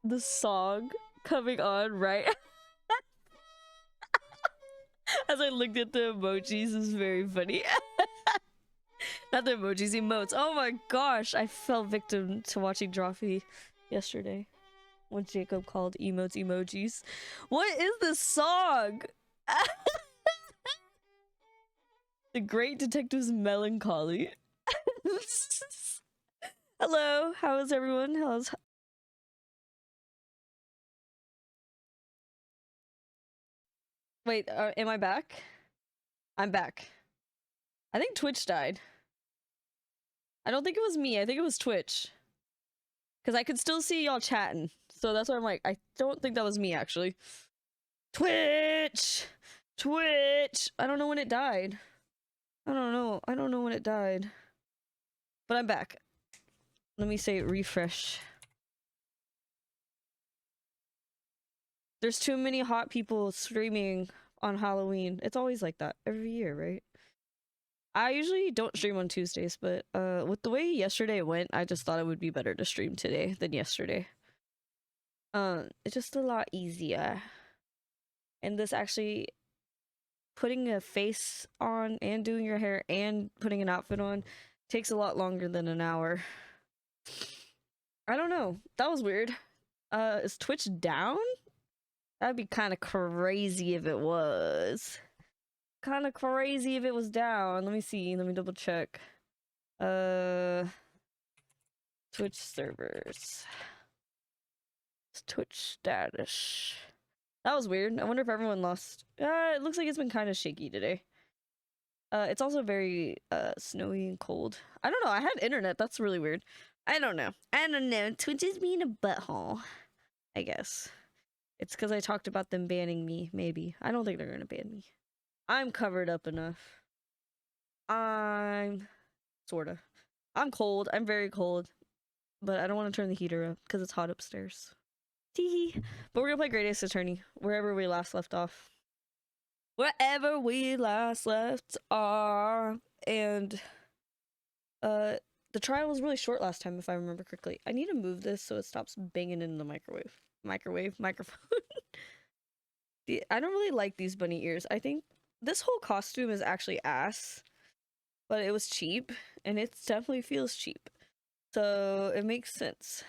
the song coming on right as I looked at the emojis is very funny. Not the emojis, emotes. Oh my gosh, I fell victim to watching Drawfee yesterday when Jacob called emotes emojis. What is this song? The Great Detective's Melancholy. Hello, how is everyone? Wait, am I back? I'm back. I think Twitch died. I don't think it was me. I think it was Twitch. Because I could still see y'all chatting. So that's why I'm like, I don't think that was me, actually. Twitch! Twitch! I don't know when it died. I don't know when it died. But I'm back. Let me say refresh. There's too many hot people streaming on Halloween. It's always like that every year, right? I usually don't stream on Tuesdays, but with the way yesterday went, I just thought it would be better to stream today than yesterday. It's just a lot easier. And this actually putting a face on and doing your hair and putting an outfit on takes a lot longer than an hour. I don't know. That was weird. Is Twitch down? That'd be kind of crazy if it was. Kind of crazy if it was down. Let me see. Let me double check. Twitch servers. Twitch status. That was weird. I wonder if everyone lost. It looks like it's been kind of shaky today. It's also very snowy and cold. I don't know. I had internet. That's really weird. I don't know. Twitch is being a butthole, I guess. It's because I talked about them banning me, maybe. I don't think they're gonna ban me. I'm covered up enough. I'm sorta. I'm cold. I'm very cold. But I don't want to turn the heater up because it's hot upstairs. Teehee. But we're gonna play Great Ace Attorney wherever we last left off. Wherever we last left off. And the trial was really short last time, if I remember correctly. I need to move this so it stops banging in the microphone. I don't really like these bunny ears. I think this whole costume is actually ass, but it was cheap, and it definitely feels cheap. So it makes sense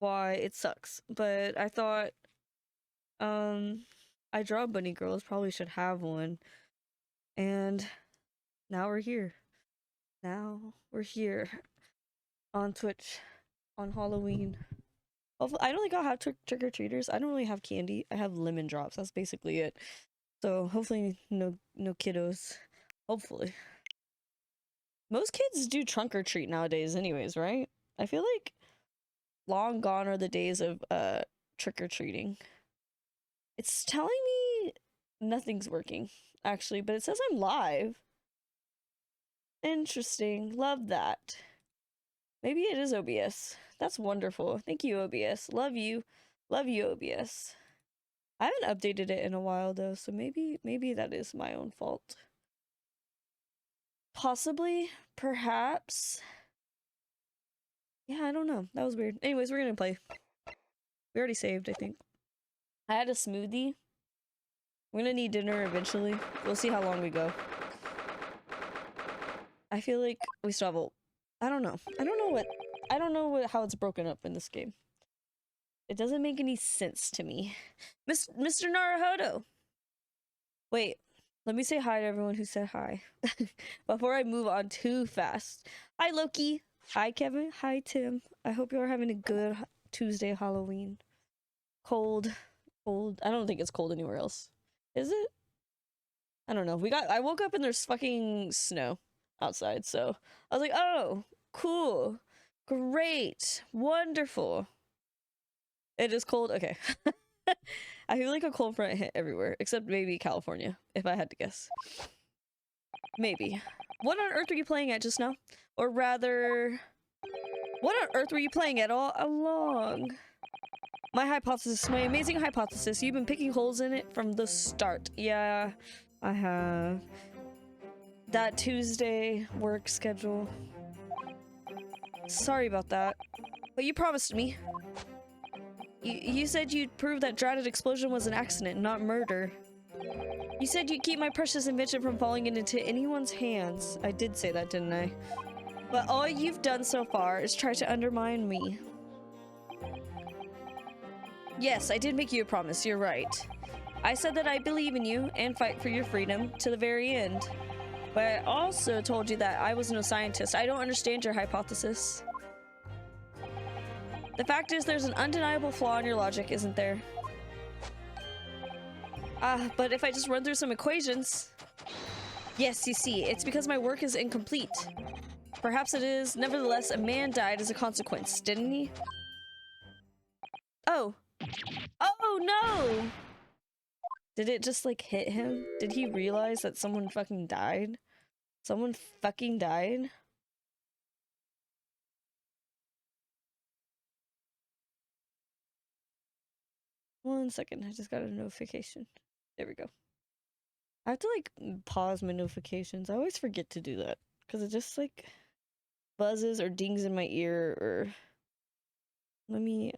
why it sucks. But I thought, I Draw Bunny Girls probably should have one. And now we're here. Now we're here on Twitch on Halloween. Hopefully, I don't think I'll have trick-or-treaters. I don't really have candy. I have lemon drops. That's basically it. So hopefully no kiddos. Hopefully. Most kids do trunk or treat nowadays anyways, right? I feel like long gone are the days of trick-or-treating. It's telling me nothing's working, actually, but it says I'm live. Interesting. Love that. Maybe it is OBS. That's wonderful. Thank you, OBS. Love you. Love you, OBS. I haven't updated it in a while, though, so maybe that is my own fault. Possibly. Perhaps. Yeah, I don't know. That was weird. Anyways, we're gonna play. We already saved, I think. I had a smoothie. We're gonna need dinner eventually. We'll see how long we go. I feel like we still have a... I don't know. I don't know how it's broken up in this game. It doesn't make any sense to me. Mr. Naruhodo! Wait, let me say hi to everyone who said hi. Before I move on too fast. Hi, Loki! Hi, Kevin! Hi, Tim! I hope you're having a good Tuesday Halloween. Cold. I don't think it's cold anywhere else. Is it? I don't know. I woke up and there's fucking snow outside, so I was like, oh, cool. Great. Wonderful. It is cold? Okay. I feel like a cold front hit everywhere, except maybe California, if I had to guess. Maybe. What on earth were you playing at just now? Or rather, what on earth were you playing at all along? My hypothesis, my amazing hypothesis, you've been picking holes in it from the start. Yeah, I have. That Tuesday work schedule. Sorry about that. But you promised me. You said you'd prove that dreaded explosion was an accident, not murder. You said you'd keep my precious invention from falling into anyone's hands. I did say that, didn't I? But all you've done so far is try to undermine me. Yes, I did make you a promise, you're right. I said that I believe in you and fight for your freedom to the very end. But I also told you that I was no scientist. I don't understand your hypothesis. The fact is there's an undeniable flaw in your logic, isn't there? But if I just run through some equations... Yes, you see, it's because my work is incomplete. Perhaps it is. Nevertheless, a man died as a consequence, didn't he? Oh. Oh, no! Did it just, like, hit him? Did he realize that someone fucking died? Someone fucking died? One second, I just got a notification. There we go. I have to, like, pause my notifications. I always forget to do that. Because it just, like, buzzes or dings in my ear, or... Let me,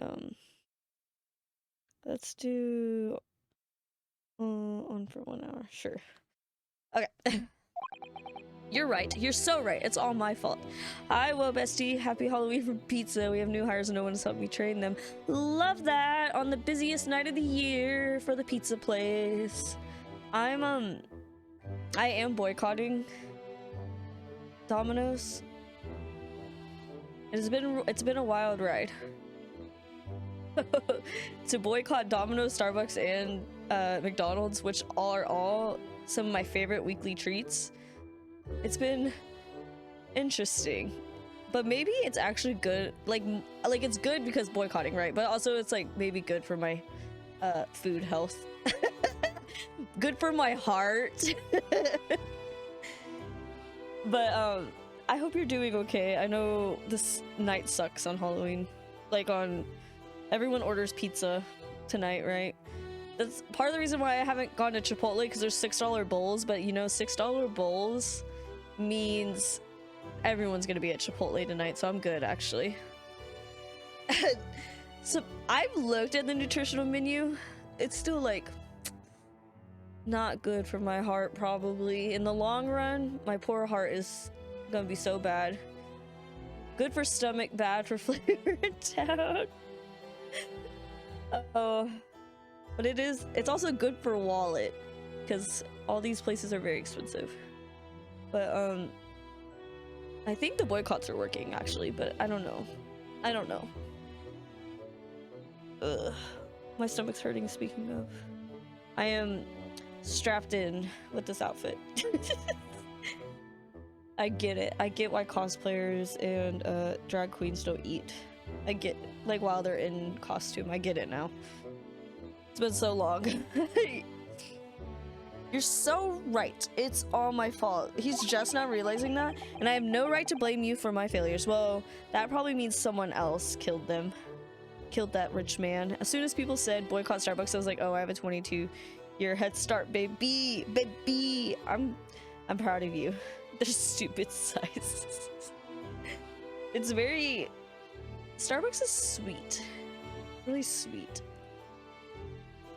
let's do... on for 1 hour. Sure. Okay. You're right. You're so right. It's all my fault. Hi, well, bestie. Happy Halloween from Pizza. We have new hires and no one has helped me train them. Love that on the busiest night of the year for the pizza place. I am boycotting Domino's. It's been a wild ride. To boycott Domino's, Starbucks, and McDonald's, which are all some of my favorite weekly treats. It's been interesting, but maybe it's actually good. Like it's good because boycotting, right? But also it's like maybe good for my food health. Good for my heart. But I hope you're doing okay. I know this night sucks on Halloween. Like everyone orders pizza tonight, right? That's part of the reason why I haven't gone to Chipotle, because there's $6 bowls, but you know, $6 bowls means everyone's gonna be at Chipotle tonight, so I'm good, actually. So I've looked at the nutritional menu. It's still like not good for my heart, probably. In the long run, my poor heart is gonna be so bad. Good for stomach, bad for flavor in town. Oh, but it's also good for wallet, because all these places are very expensive. But I think the boycotts are working, actually, but I don't know. Ugh, my stomach's hurting, speaking of. I am strapped in with this outfit. I get it. I get why cosplayers and drag queens don't eat. I get, like, while they're in costume. I get it now. It's been so long. You're so right. It's all my fault. He's just not realizing that, and I have no right to blame you for my failures. Well, that probably means someone else killed them. Killed that rich man. As soon as people said boycott Starbucks, I was like, oh, I have a 22-year head start, baby. Baby. I'm proud of you. They're stupid sizes. It's very... Starbucks is sweet. Really sweet.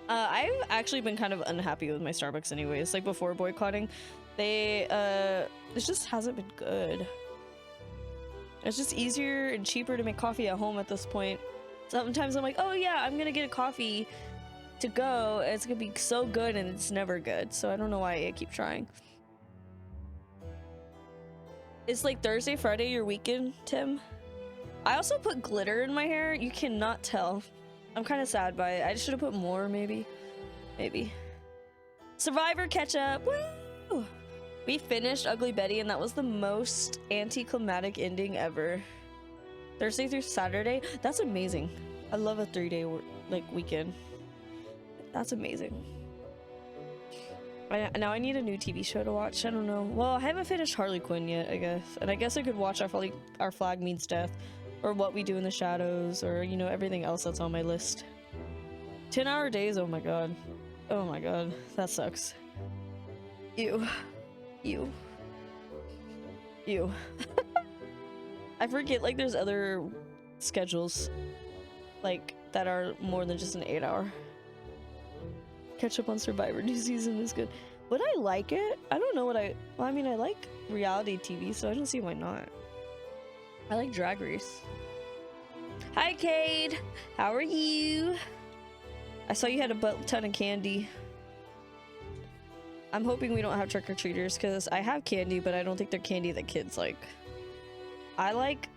I've actually been kind of unhappy with my Starbucks anyways. Like, before boycotting, it just hasn't been good. It's just easier and cheaper to make coffee at home at this point. Sometimes I'm like, oh yeah, I'm gonna get a coffee to go. It's gonna be so good, and it's never good. So I don't know why I keep trying. It's like Thursday, Friday, your weekend, Tim. I also put glitter in my hair. You cannot tell. I'm kind of sad by it. I should have put more, maybe. Maybe. Survivor catch-up! Woo! We finished Ugly Betty, and that was the most anticlimactic ending ever. Thursday through Saturday? That's amazing. I love a 3-day weekend. That's amazing. Now I need a new TV show to watch. I don't know. Well, I haven't finished Harley Quinn yet, I guess. And I guess I could watch Our Flag Means Death, or What We Do in the Shadows, or, you know, everything else that's on my list. 10-hour days? Oh my god. Oh my god. That sucks. Ew. Ew. Ew. I forget, like, there's other schedules. Like, that are more than just an 8-hour. Catch up on Survivor. New season is good. Would I like it? I don't know what I... Well, I mean, I like reality TV, so I don't see why not. I like Drag Race. Hi, Cade. How are you? I saw you had a butt ton of candy. I'm hoping we don't have trick-or-treaters, because I have candy, but I don't think they're candy that kids like. I like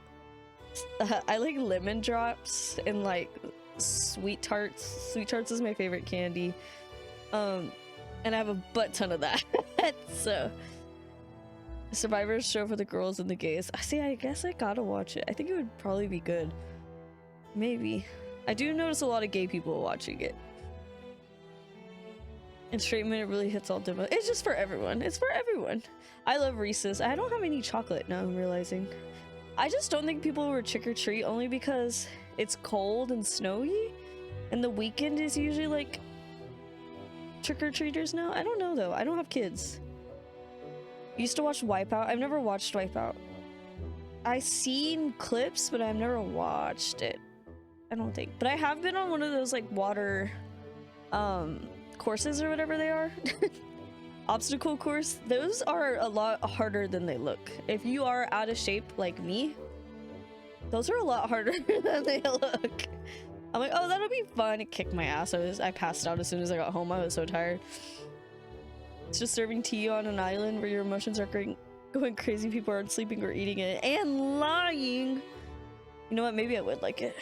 lemon drops and like sweet tarts. Sweet tarts is my favorite candy. And I have a butt ton of that. So Survivor's show for the girls and the gays. See, I guess I gotta watch it. I think it would probably be good. Maybe. I do notice a lot of gay people watching it. And straight men, it really hits all demo. It's just for everyone. It's for everyone. I love Reese's. I don't have any chocolate now, I'm realizing. I just don't think people were trick-or-treat only because it's cold and snowy. And the weekend is usually like trick-or-treaters now. I don't know though. I don't have kids. Used to watch Wipeout. I've never watched Wipeout. I've seen clips, but I've never watched it. I don't think. But I have been on one of those like water courses or whatever they are. Obstacle course. Those are a lot harder than they look. If you are out of shape like me, those are a lot harder than they look. I'm like, oh, that'll be fun. It kicked my ass. I passed out as soon as I got home. I was so tired. It's just serving tea on an island where your emotions are going crazy. People aren't sleeping or eating it and lying. You know what? Maybe I would like it.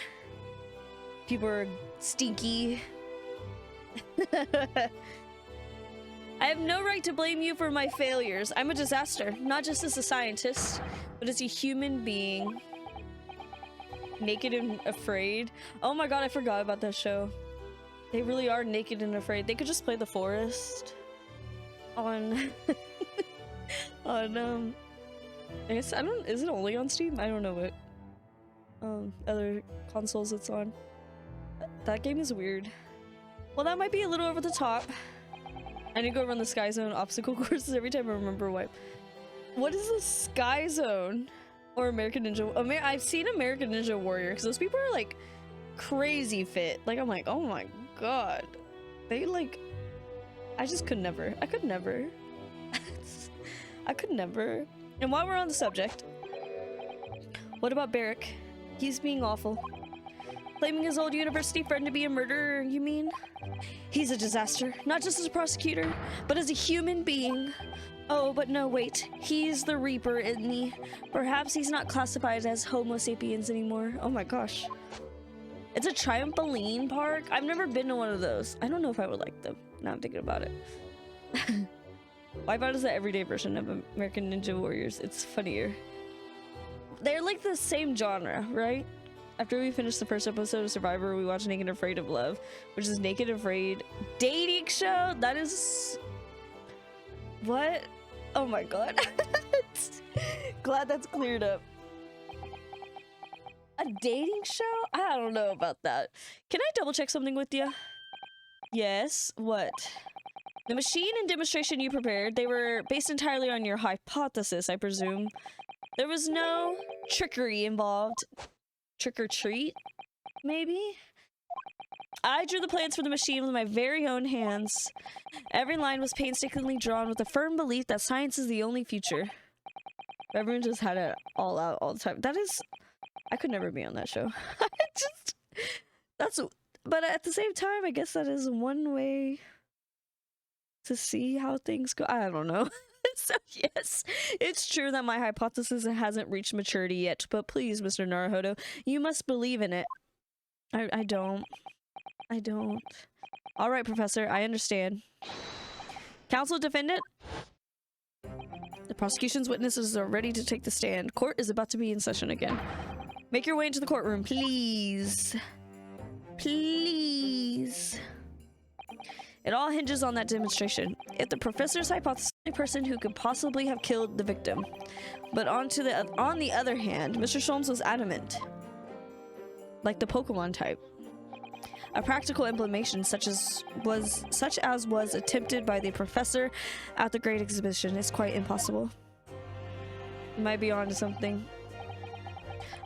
People are stinky. I have no right to blame you for my failures. I'm a disaster, not just as a scientist, but as a human being. Naked and afraid. Oh my god, I forgot about that show. They really are naked and afraid. They could just play The Forest on on I guess I don't, is it only on Steam? I don't know what other consoles it's on. That game is weird. Well, that might be a little over the top. I need to go run the Sky Zone obstacle courses every time I remember what is the Sky Zone? Or American Ninja. I've seen American Ninja Warrior because those people are like crazy fit. Like, I'm like, oh my god. They like, I just could never. I could never. I could never. And while we're on the subject, what about Barrick? He's being awful. Claiming his old university friend to be a murderer, you mean? He's a disaster, not just as a prosecutor, but as a human being. Oh, but no, wait. He's the Reaper in me. Perhaps he's not classified as Homo sapiens anymore. Oh my gosh. It's a trampoline park? I've never been to one of those. I don't know if I would like them. Now I'm thinking about it. Wipeout is the everyday version of American Ninja Warriors. It's funnier. They're like the same genre, right? After we finished the first episode of Survivor, we watched Naked and Afraid of Love, which is Naked and Afraid dating show. That is... What? Oh my god. Glad that's cleared up. A dating show? I don't know about that. Can I double check something with you? Yes. What? The machine and demonstration you prepared, they were based entirely on your hypothesis, I presume. There was no trickery involved. Trick or treat? Maybe? I drew the plans for the machine with my very own hands. Every line was painstakingly drawn with a firm belief that science is the only future. Everyone just had it all out all the time. That is... I could never be on that show. But at the same time, I guess that is one way to see how things go. I don't know. So yes, it's true that my hypothesis hasn't reached maturity yet, but please, Mr. Naruhodo, you must believe in it. I don't. I don't. All right, Professor, I understand. Counsel defendant? The prosecution's witnesses are ready to take the stand. Court is about to be in session again. Make your way into the courtroom, please. Please. It all hinges on that demonstration. If the professor's hypothesis is the only person who could possibly have killed the victim. But on the other hand, Mr. Sholmes was adamant. Like the Pokemon type. A practical implementation such as was attempted by the professor at the Great Exhibition is quite impossible. You might be onto something.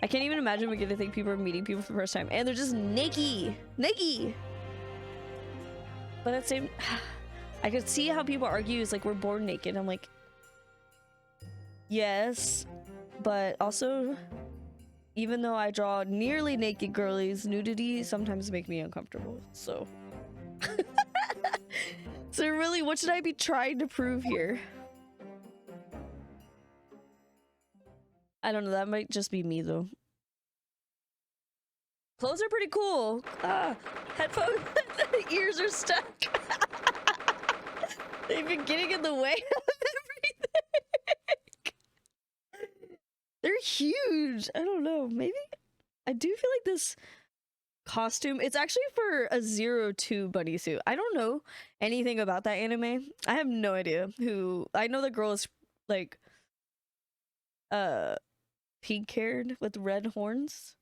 I can't even imagine what gonna think people are meeting people for the first time and they're just naked. But at the same, I could see how people argue is like we're born naked. I'm like, yes, but also, even though I draw nearly naked girlies, nudity sometimes make me uncomfortable. So, so really, what should I be trying to prove here? I don't know. That might just be me though. Clothes are pretty cool. Headphones, ears are stuck. They've been getting in the way of everything. They're huge. I don't know. Maybe I do feel like this costume. It's actually for a 02 bunny suit. I don't know anything about that anime. I have no idea who. I know the girl is like pink haired with red horns.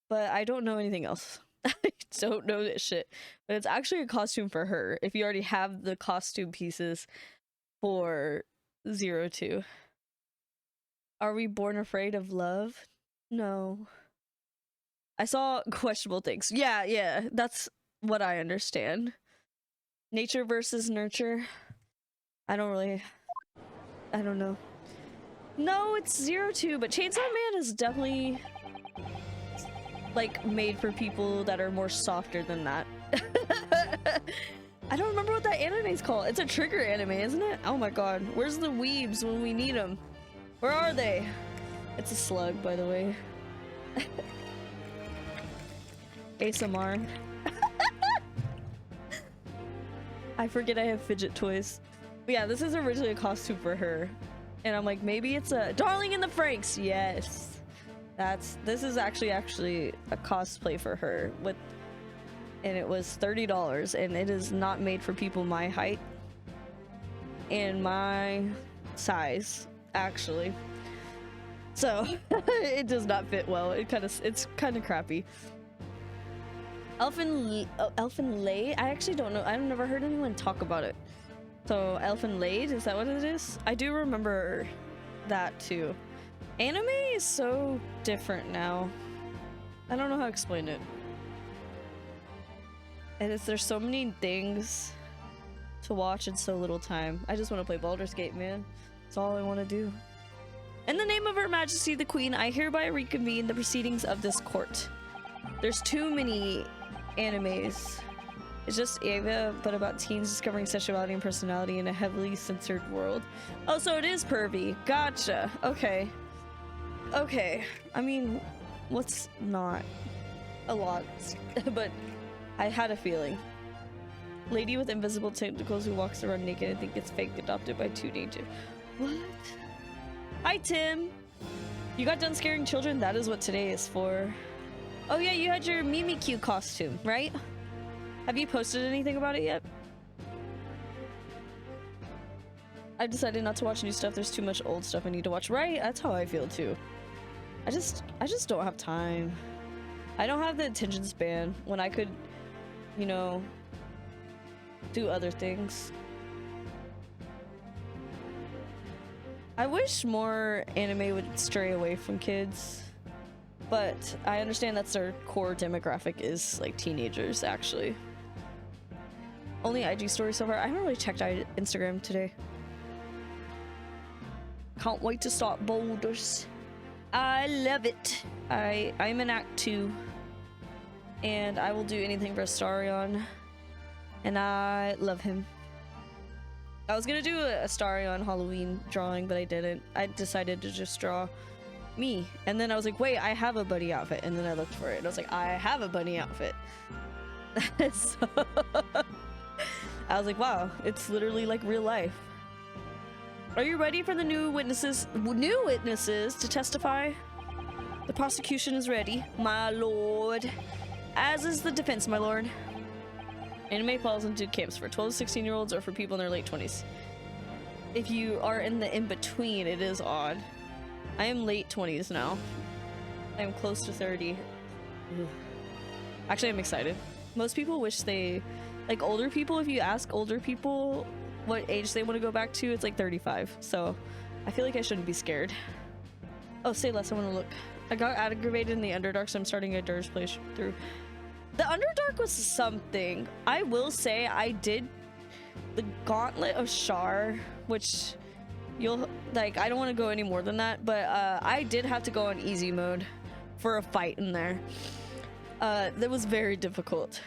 But I don't know anything else. I don't know this shit. But it's actually a costume for her. If you already have the costume pieces for 02. Are we born afraid of love? No. I saw questionable things. Yeah. That's what I understand. Nature versus nurture. I don't know. No, it's 02, but Chainsaw Man is definitely like made for people that are more softer than that. I don't remember what that anime is called. It's a trigger anime, isn't it? Oh my god. Where's the weebs when we need them? Where are they? It's a slug, by the way. ASMR. I forget I have fidget toys. But yeah, this is originally a costume for her. And I'm like, maybe it's a Darling in the Franxx. Yes. This is actually a cosplay for her and it was $30 and it is not made for people my height and my size actually. So it does not fit well. It's kind of crappy. Elfen Laid? I actually don't know. I've never heard anyone talk about it. So Elfen Laid, is that what it is? I do remember that too. Anime is so different now. I don't know how to explain it. And there's so many things to watch in so little time. I just want to play Baldur's Gate, man. That's all I want to do. In the name of Her Majesty the Queen, I hereby reconvene the proceedings of this court. There's too many animes. It's just Ava, but about teens discovering sexuality and personality in a heavily censored world. Oh, so it is pervy. Gotcha. Okay. I mean, what's not? A lot. But I had a feeling. Lady with invisible tentacles who walks around naked and think it's fake, adopted by teenagers. What? Hi, Tim. You got done scaring children? That is what today is for. Oh yeah, you had your Mimikyu costume, right? Have you posted anything about it yet? I decided not to watch new stuff. There's too much old stuff I need to watch. Right? That's how I feel too. I just don't have time. I don't have the attention span when I could, you know, do other things. I wish more anime would stray away from kids, but I understand that's their core demographic is like teenagers actually. Only IG stories so far. I haven't really checked Instagram today. Can't wait to start Boulders. I love it. I'm in Act 2 and I will do anything for Astarion, and I love him. I was gonna do a Astarion Halloween drawing, but I didn't. I decided to just draw me, and then I was like, wait, I have a bunny outfit, and then I looked for it and I was like, I have a bunny outfit. So I was like, wow, it's literally like real life. Are you ready for the new witnesses to testify? The prosecution is ready, my lord. As is the defense, my lord. Anime falls into camps for 12 to 16-year-olds or for people in their late 20s. If you are in the in-between, it is odd. I am late 20s now. I am close to 30. Ugh. Actually, I'm excited. Most people wish they... Like, older people, if you ask older people what age they want to go back to, it's like 35. So, I feel like I shouldn't be scared. Oh, say less, I want to look. I got aggravated in the Underdark, so I'm starting a Dirge playthrough. The Underdark was something. I will say I did the Gauntlet of Shar, which you'll like. I don't want to go any more than that, but I did have to go on easy mode for a fight in there. That was very difficult.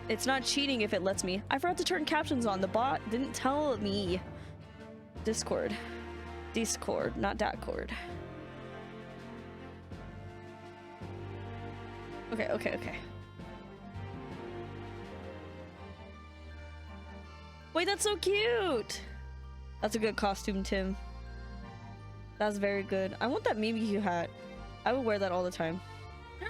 It's not cheating if it lets me. I forgot to turn captions on. The bot didn't tell me. Discord, not Datcord. Okay. Wait, that's so cute. That's a good costume, Tim. That's very good. I want that Mimikyu hat. I would wear that all the time.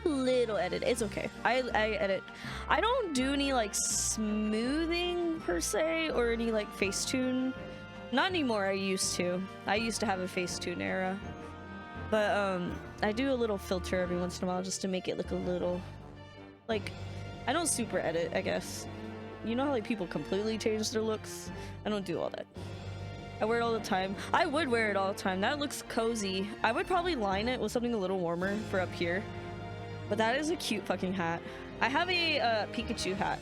A little edit. It's okay. I edit. I don't do any like smoothing per se or any like Facetune. Not anymore. I used to have a Facetune era, but I do a little filter every once in a while just to make it look a little like, I don't super edit, I guess. You know how like people completely change their looks? I don't do all that. I wear it all the time. I would wear it all the time. That looks cozy. I would probably line it with something a little warmer for up here. But that is a cute fucking hat. I have a Pikachu hat.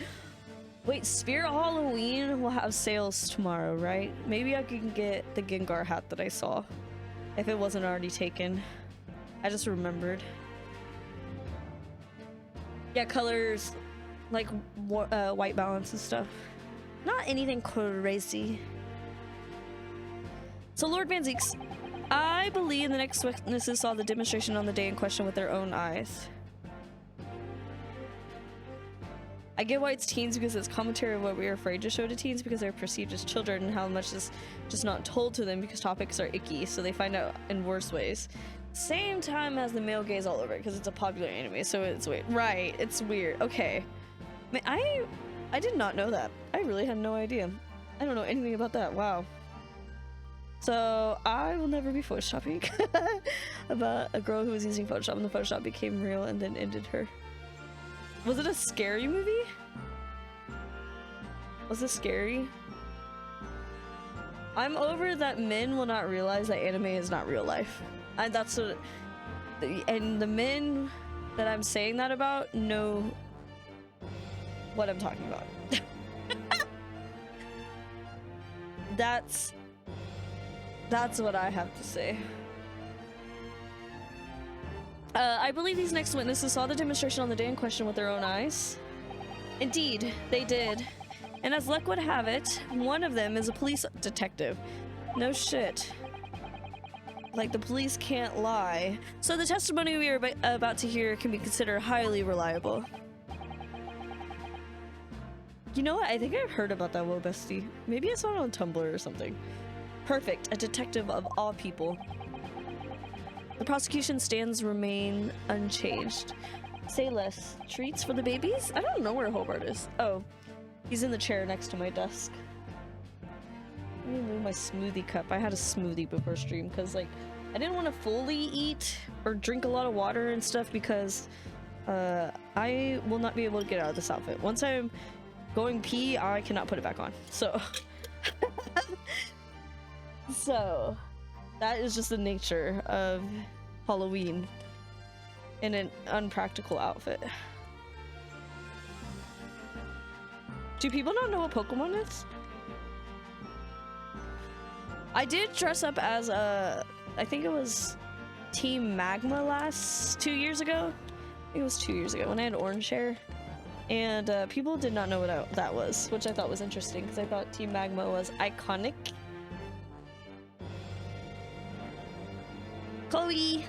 Wait, Spirit Halloween will have sales tomorrow, right? Maybe I can get the Gengar hat that I saw. If it wasn't already taken. I just remembered. Yeah, colors, like white balance and stuff. Not anything crazy. So Lord Van Zeeks, I believe the next witnesses saw the demonstration on the day in question with their own eyes. I get why it's teens because it's commentary of what we are afraid to show to teens because they're perceived as children and how much is just not told to them because topics are icky, so they find out in worse ways. Same time as the male gaze all over it because it's a popular anime, so it's weird. Right, it's weird. Okay. Man, I did not know that. I really had no idea. I don't know anything about that. Wow. So I will never be photoshopping about a girl who was using Photoshop and the Photoshop became real and then ended her. Was it a scary movie? Was it scary? I'm over that men will not realize that anime is not real life. And that's what, and the men that I'm saying that about know what I'm talking about. That's what I have to say. I believe these next witnesses saw the demonstration on the day in question with their own eyes. Indeed, they did. And as luck would have it, one of them is a police detective. No shit. Like, the police can't lie. So the testimony we are about to hear can be considered highly reliable. You know what? I think I've heard about that, Woe Bestie. Maybe I saw it on Tumblr or something. Perfect. A detective of all people. The prosecution stands remain unchanged. Say less. Treats for the babies? I don't know where Hobart is. Oh, he's in the chair next to my desk. Let me move my smoothie cup. I had a smoothie before stream because, like, I didn't want to fully eat or drink a lot of water and stuff because I will not be able to get out of this outfit. Once I'm going pee, I cannot put it back on. So, so that is just the nature of Halloween in an unpractical outfit. Do people not know what Pokemon is? I did dress up as a, I think it was Team Magma 2 years ago. I think it was 2 years ago when I had orange hair. And people did not know what that was, which I thought was interesting because I thought Team Magma was iconic. Chloe!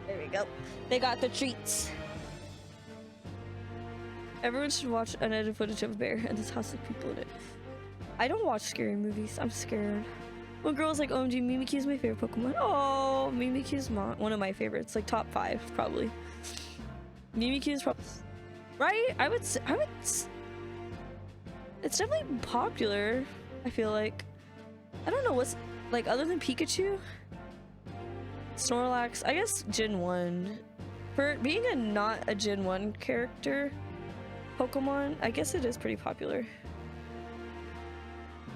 There we go. They got the treats. Everyone should watch unedited footage of a bear and this house with people in it. I don't watch scary movies. I'm scared. One girl's like, OMG, Mimikyu's my favorite Pokemon. Oh, Mimikyu's one of my favorites. Like top 5, probably. Mimikyu's probably... Right? I would... It's definitely popular, I feel like. I don't know what's... Like, other than Pikachu? Snorlax. I guess Gen 1. For being not a Gen 1 character... Pokemon, I guess it is pretty popular.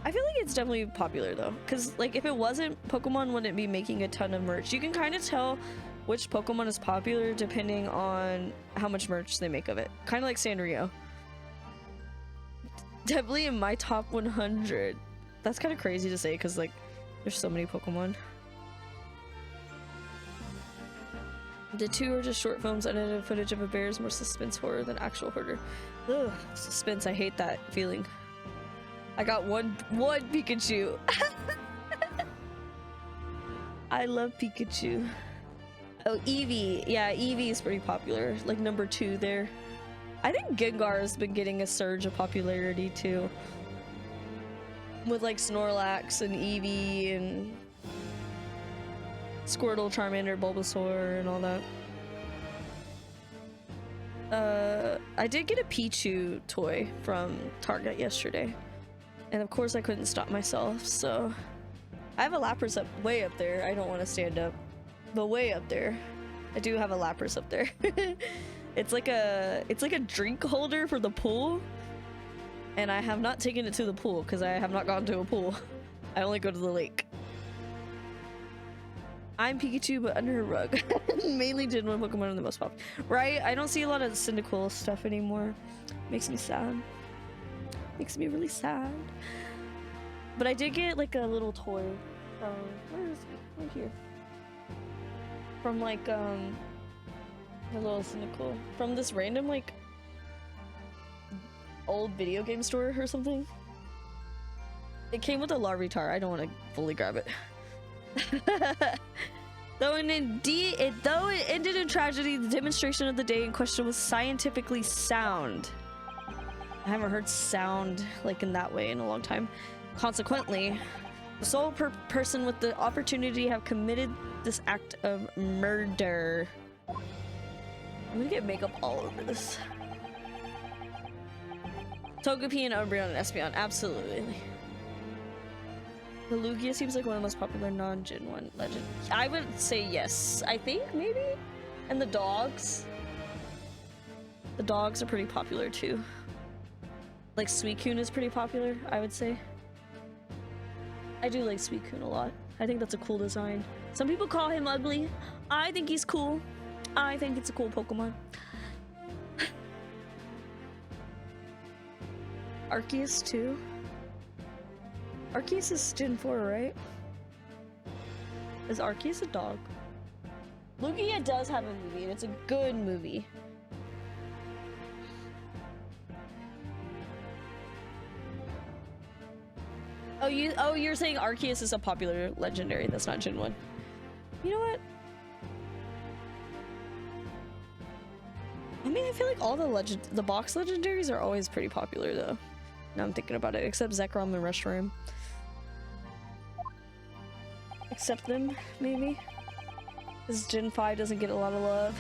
I feel like it's definitely popular though, because like if it wasn't, Pokemon wouldn't be making a ton of merch. You can kind of tell which Pokemon is popular depending on how much merch they make of it. Kind of like Sanrio. Definitely in my top 100. That's kind of crazy to say because like there's so many Pokemon. The two are just short films, edited footage of a bear is more suspense horror than actual horror. Ugh, suspense, I hate that feeling. I got one Pikachu. I love Pikachu. Oh, Eevee. Yeah, Eevee is pretty popular. Like number 2 there. I think Gengar has been getting a surge of popularity too. With like Snorlax and Eevee and Squirtle, Charmander, Bulbasaur, and all that. I did get a Pichu toy from Target yesterday. And of course I couldn't stop myself, so... I have a Lapras up way up there. I don't want to stand up. But way up there. I do have a Lapras up there. It's like a drink holder for the pool. And I have not taken it to the pool because I have not gone to a pool. I only go to the lake. I'm Pikachu, but under a rug. Mainly Gen 1 Pokemon are the most popular. Right? I don't see a lot of Cyndaquil stuff anymore. Makes me sad. Makes me really sad. But I did get like a little toy from... Where is it? Right here. From like, a little Cyndaquil. From this random like... old video game store or something. It came with a Larvitar. I don't want to fully grab it. Though it ended in tragedy, the demonstration of the day in question was scientifically sound. I haven't heard sound like in that way in a long time. Consequently, the sole person with the opportunity have committed this act of murder. I'm gonna get makeup all over this. Togepi and Umbreon and Espeon, absolutely. The Lugia seems like one of the most popular non-Gen 1 legend. I would say yes. I think, maybe? And the dogs. The dogs are pretty popular too. Like Suicune is pretty popular, I would say. I do like Suicune a lot. I think that's a cool design. Some people call him ugly. I think he's cool. I think it's a cool Pokemon. Arceus too. Arceus is Gen 4, right? Is Arceus a dog? Lugia does have a movie, and it's a good movie. Oh, you're saying Arceus is a popular legendary. That's not Gen 1. You know what? I mean, I feel like all the box legendaries are always pretty popular though. Now I'm thinking about it, except Zekrom and Reshiram. Accept them, maybe? Because Gen 5 doesn't get a lot of love.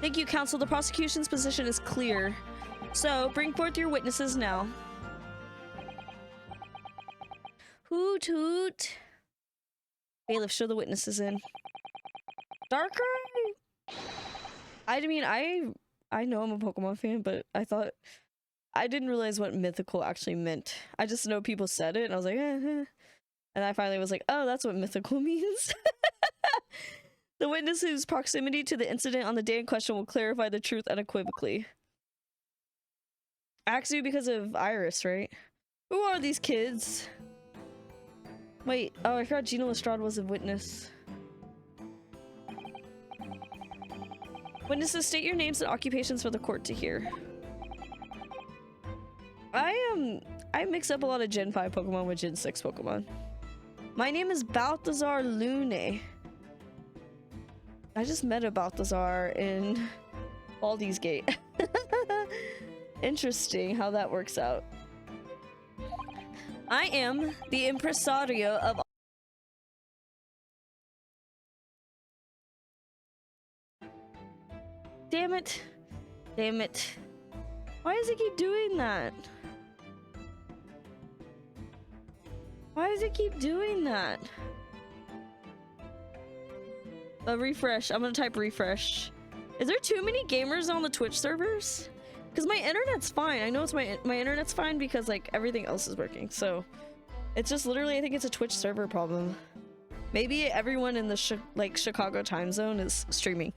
Thank you, counsel. The prosecution's position is clear. So, bring forth your witnesses now. Hoot hoot. Bailiff, show the witnesses in. Darkrai! I mean, I know I'm a Pokemon fan, but I didn't realize what mythical actually meant. I just know people said it, and I was like, eh. And I finally was like, oh, that's what mythical means. The witness's proximity to the incident on the day in question will clarify the truth unequivocally. Actually, because of Iris, right? Who are these kids? Wait, oh, I forgot Gina Lestrade was a witness. Witnesses, state your names and occupations for the court to hear. I mix up a lot of Gen 5 Pokemon with Gen 6 Pokemon. My name is Balthazar Lune. I just met a Balthazar in Baldur's Gate. Interesting how that works out. I am the impresario of... Damn it. Damn it. Why does it keep doing that? Why does it keep doing that? Refresh. I'm gonna type refresh. Is there too many gamers on the Twitch servers? Because my internet's fine. I know it's my internet's fine because like everything else is working. So It's just literally, I think it's a Twitch server problem. Maybe everyone in the Chicago time zone is streaming.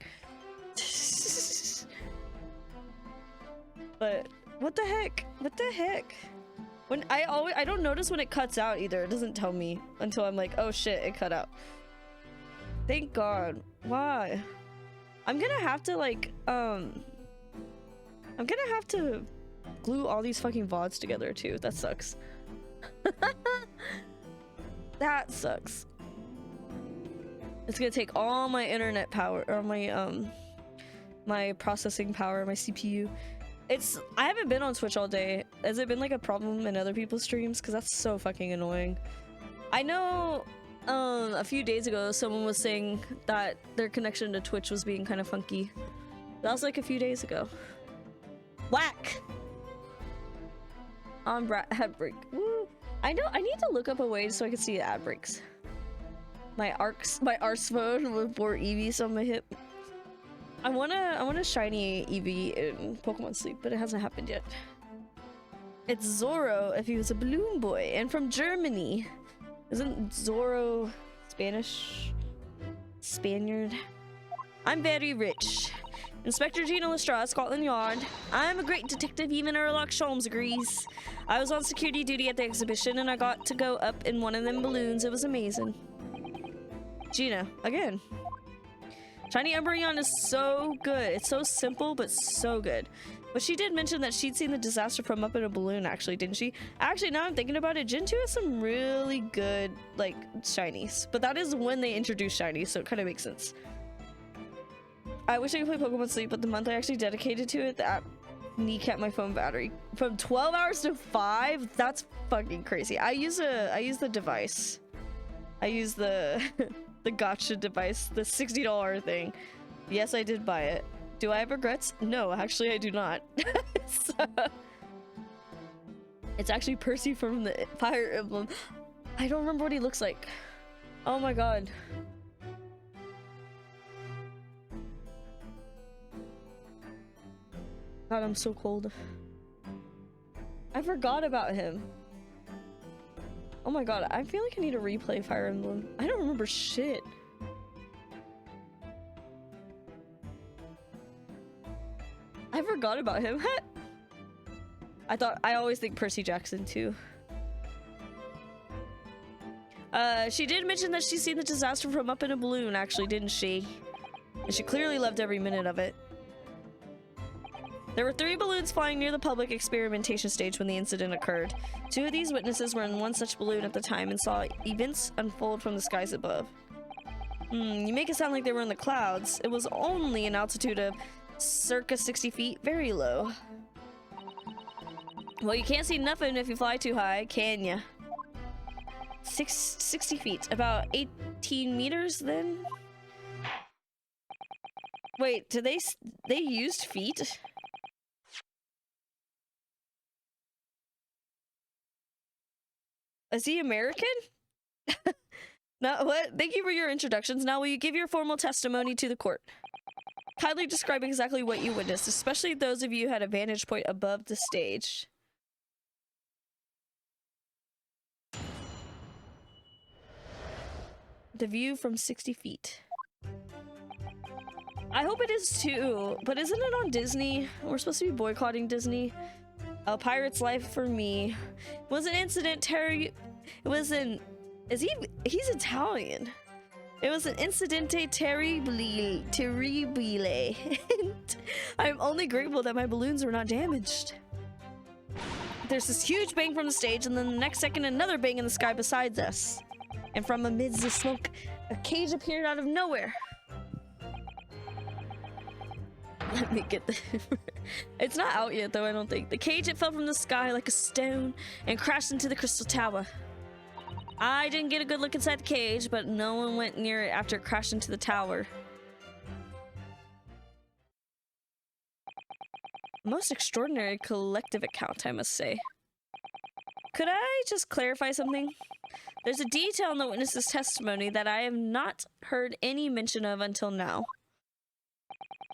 But what the heck? What the heck? When I don't notice when it cuts out either. It doesn't tell me until I'm like, oh shit, it cut out. Thank God. Why? I'm gonna have to like I'm gonna have to glue all these fucking VODs together too. That sucks. That sucks. It's gonna take all my internet power or my my processing power, my CPU. I haven't been on Twitch all day. Has it been like a problem in other people's streams? Because that's so fucking annoying. I know a few days ago someone was saying that their connection to Twitch was being kind of funky. That was like a few days ago. Whack! On ad break. Woo! I know I need to look up a way so I can see ad breaks. My arse phone with 4 EVs on my hip. I want a shiny Eevee in Pokemon Sleep, but it hasn't happened yet. It's Zoro if he was a balloon boy and from Germany. Isn't Zoro Spanish? Spaniard? I'm very rich. Inspector Gina Lestrade, Scotland Yard. I'm a great detective, even Sherlock Holmes agrees. I was on security duty at the exhibition and I got to go up in one of them balloons. It was amazing. Gina, again. Shiny Umbreon is so good. It's so simple, but so good. But she did mention that she'd seen the disaster from up in a balloon, actually, didn't she? Actually, now I'm thinking about it, Gen 2 has some really good, like, shinies. But that is when they introduced shinies, so it kind of makes sense. I wish I could play Pokemon Sleep, but the month I actually dedicated to it, the app kneecapped my phone battery. From 12 hours to 5? That's fucking crazy. I use the device. I use the... the gotcha device, the $60 thing. Yes, I did buy it. Do I have regrets? No, actually I do not. It's actually Percy from the Fire Emblem. I don't remember what he looks like. Oh my god. God, I'm so cold. I forgot about him. Oh my god, I feel like I need to replay Fire Emblem. I don't remember shit. I forgot about him. I always think Percy Jackson too. She did mention that she's seen the disaster from up in a balloon, actually, didn't she? And she clearly loved every minute of it. There were 3 balloons flying near the public experimentation stage when the incident occurred. 2 of these witnesses were in one such balloon at the time and saw events unfold from the skies above. You make it sound like they were in the clouds. It was only an altitude of circa 60 feet, very low. Well, you can't see nothing if you fly too high, can ya? 60 feet, about 18 meters then? Wait, they used feet? Is he American? No, what? Thank you for your introductions. Now will you give your formal testimony to the court? Kindly describe exactly what you witnessed, especially those of you who had a vantage point above the stage. The view from 60 feet. I hope it is too, but isn't it on Disney? We're supposed to be boycotting Disney. A Pirate's Life for Me. It was an incident Terry. It was an. He's Italian. It was an incidente terribile. I'm only grateful that my balloons were not damaged. There's this huge bang from the stage, and then the next second, another bang in the sky beside us. And from amidst the smoke, a cage appeared out of nowhere. Let me get the... It's not out yet, though, I don't think. The cage, it fell from the sky like a stone and crashed into the crystal tower. I didn't get a good look inside the cage, but no one went near it after it crashed into the tower. Most extraordinary collective account, I must say. Could I just clarify something? There's a detail in the witness's testimony that I have not heard any mention of until now.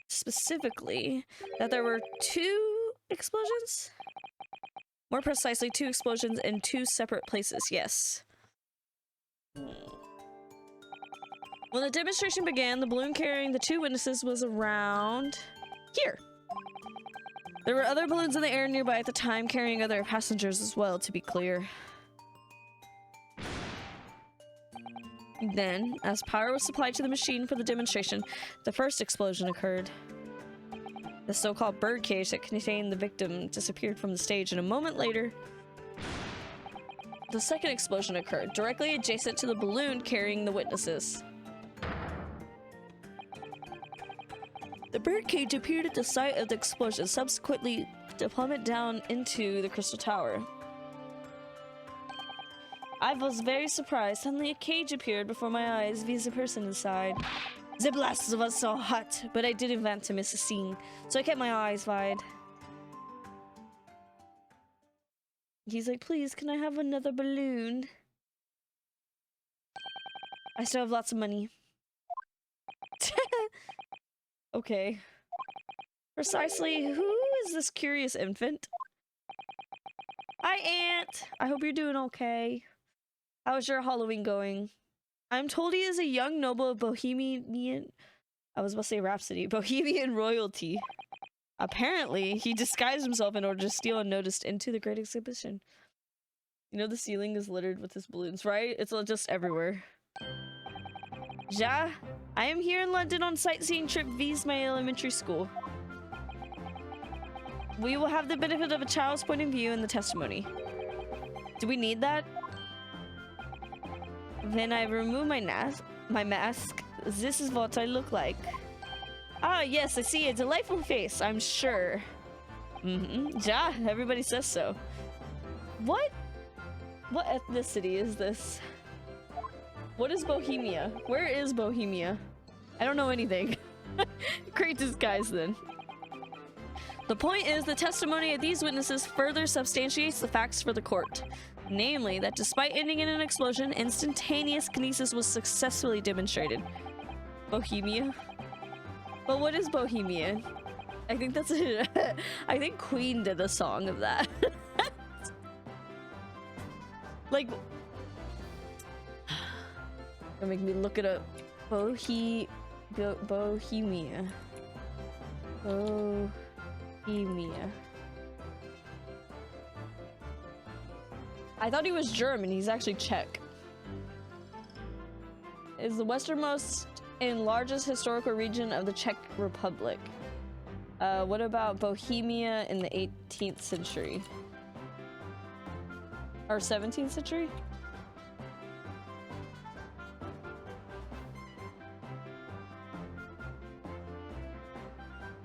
Specifically, that there were 2 explosions? More precisely, 2 explosions in 2 separate places, yes. When the demonstration began, the balloon carrying the 2 witnesses was around here. There were other balloons in the air nearby at the time, carrying other passengers as well, to be clear. Then, as power was supplied to the machine for the demonstration, the first explosion occurred. The so-called birdcage that contained the victim disappeared from the stage, and a moment later, the second explosion occurred, directly adjacent to the balloon carrying the witnesses. The birdcage appeared at the site of the explosion, subsequently to plummet down into the Crystal Tower. I was very surprised. Suddenly a cage appeared before my eyes via the person inside. The blast was so hot, but I didn't want to miss a scene, so I kept my eyes wide. He's like, please, can I have another balloon? I still have lots of money. Okay. Precisely, who is this curious infant? Hi, Aunt! I hope you're doing okay. How's your Halloween going? I'm told he is a young noble of Bohemian... I was about to say Rhapsody. Bohemian royalty. Apparently, he disguised himself in order to steal unnoticed into the Great Exhibition. You know the ceiling is littered with his balloons, right? It's just everywhere. Ja, I am here in London on sightseeing trip via my elementary school. We will have the benefit of a child's point of view in the testimony. Do we need that? When I remove my mask, this is what I look like. Ah, yes, I see a delightful face, I'm sure. Ja, everybody says so. What ethnicity is this? What is Bohemia? Where is Bohemia? I don't know anything. Great disguise then. The point is, the testimony of these witnesses further substantiates the facts for the court. Namely, that despite ending in an explosion, instantaneous kinesis was successfully demonstrated. Bohemia? But what is Bohemia? I think that's it. I think Queen did a song of that. Like... Gonna make me look it up. Bohemia. Bohemia. I thought he was German. He's actually Czech. It is the westernmost and largest historical region of the Czech Republic. What about Bohemia in the 18th century? Or 17th century?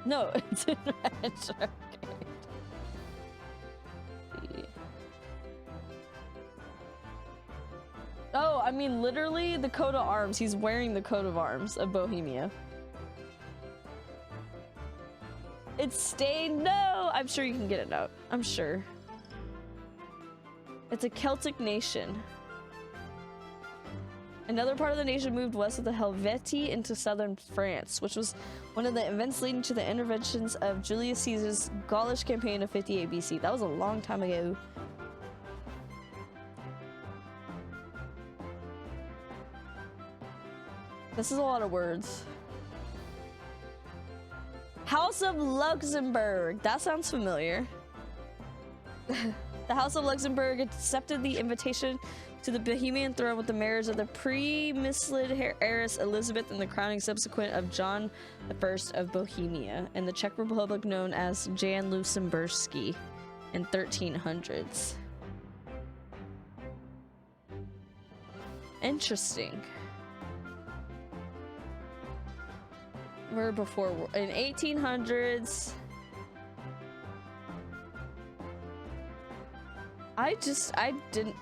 No, it's in red. Okay. Oh, I mean, literally the coat of arms. He's wearing the coat of arms of Bohemia. It's stained. No, I'm sure you can get it out. I'm sure. It's a Celtic nation. Another part of the nation moved west of the Helvetii into southern France, which was one of the events leading to the interventions of Julius Caesar's Gaulish campaign of 58 BC. That was a long time ago. This is a lot of words. House of Luxembourg. That sounds familiar. The House of Luxembourg accepted the invitation to the Bohemian throne with the marriage of the pre-misled heiress Elizabeth and the crowning subsequent of John I of Bohemia in the Czech Republic known as Jan Lucemburski in 1300s. Interesting. We're before in 1800s. I didn't.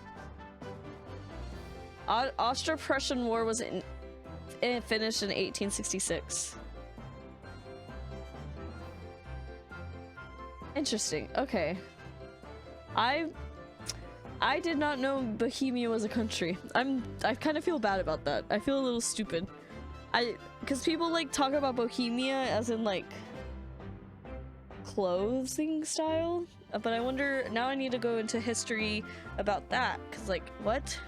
Austro-Prussian War was finished in 1866. Interesting. Okay. I did not know Bohemia was a country. I kind of feel bad about that. I feel a little stupid. Because people like talk about Bohemia as in like clothing style, But I wonder, now I need to go into history about that, because like, what?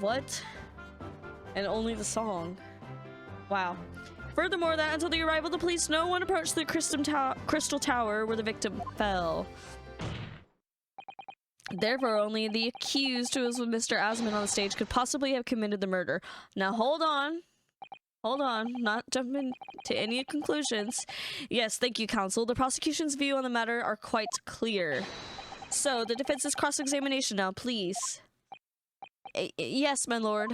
What? And only the song. Wow. Furthermore, that until the arrival of the police, no one approached the Crystal Tower where the victim fell. Therefore, only the accused, who was with Mr. Asman on the stage, could possibly have committed the murder. Now, hold on. Hold on. Not jumping to any conclusions. Yes, thank you, counsel. The prosecution's view on the matter are quite clear. So, the defense's cross-examination now, please. Yes, my lord.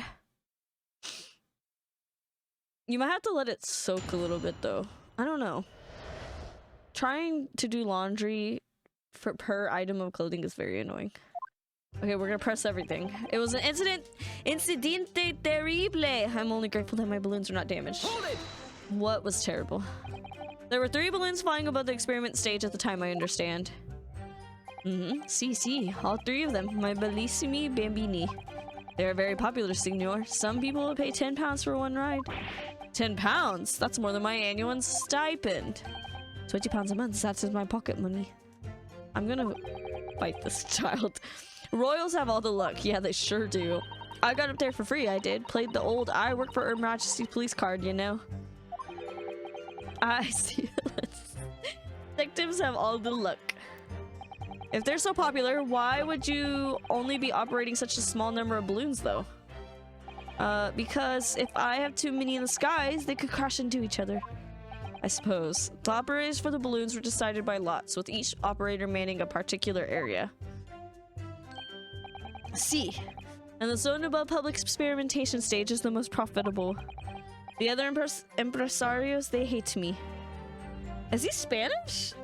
You might have to let it soak a little bit, though. I don't know. Trying to do laundry for per item of clothing is very annoying. Okay, we're gonna press everything. It was an incidente terrible. I'm only grateful that my balloons are not damaged. Hold it! What was terrible? There were 3 balloons flying above the experiment stage at the time, I understand. See, all 3 of them. My bellissimi bambini. They are very popular, signor. Some people will pay £10 for one ride. £10? That's more than my annual stipend. £20 a month. That's in my pocket money. I'm gonna fight this child. Royals have all the luck. Yeah, they sure do. I got up there for free, I did. Played the old I work for Her Majesty's police card, you know. I see. Detectives have all the luck. If they're so popular, why would you only be operating such a small number of balloons, though? Because if I have too many in the skies, they could crash into each other. I suppose. The operators for the balloons were decided by lots, with each operator manning a particular area. See. And the zone above public experimentation stage is the most profitable. The other impresarios, they hate me. Is he Spanish?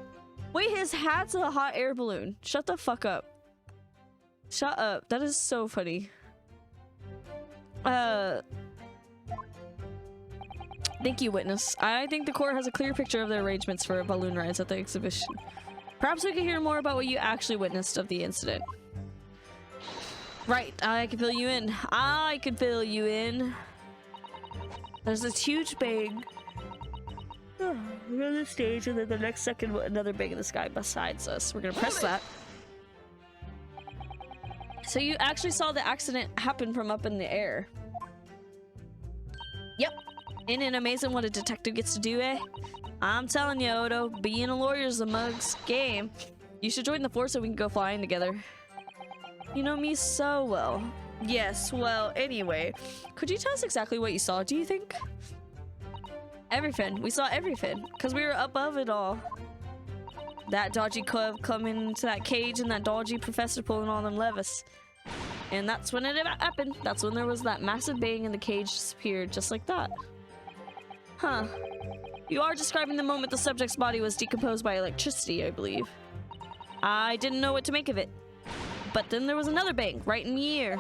Wait, his hat's a hot air balloon. Shut the fuck up. Shut up. That is so funny. Thank you, witness. I think the court has a clear picture of the arrangements for balloon rides at the exhibition. Perhaps we could hear more about what you actually witnessed of the incident. Right, I can fill you in. I can fill you in. There's this huge bang. We're on the stage, and then the next second, another bang in the sky besides us. We're gonna press that. So you actually saw the accident happen from up in the air. Yep. Isn't it amazing what a detective gets to do, eh? I'm telling you, Odo, being a lawyer's a mug's game. You should join the force so we can go flying together. You know me so well. Yes, well, anyway. Could you tell us exactly what you saw, do you think? Everything. We saw everything. Because we were above it all. That dodgy cub coming into that cage and that dodgy professor pulling all them levers. And that's when it happened. That's when there was that massive bang and the cage disappeared just like that. Huh. You are describing the moment the subject's body was decomposed by electricity, I believe. I didn't know what to make of it. But then there was another bang right in the air.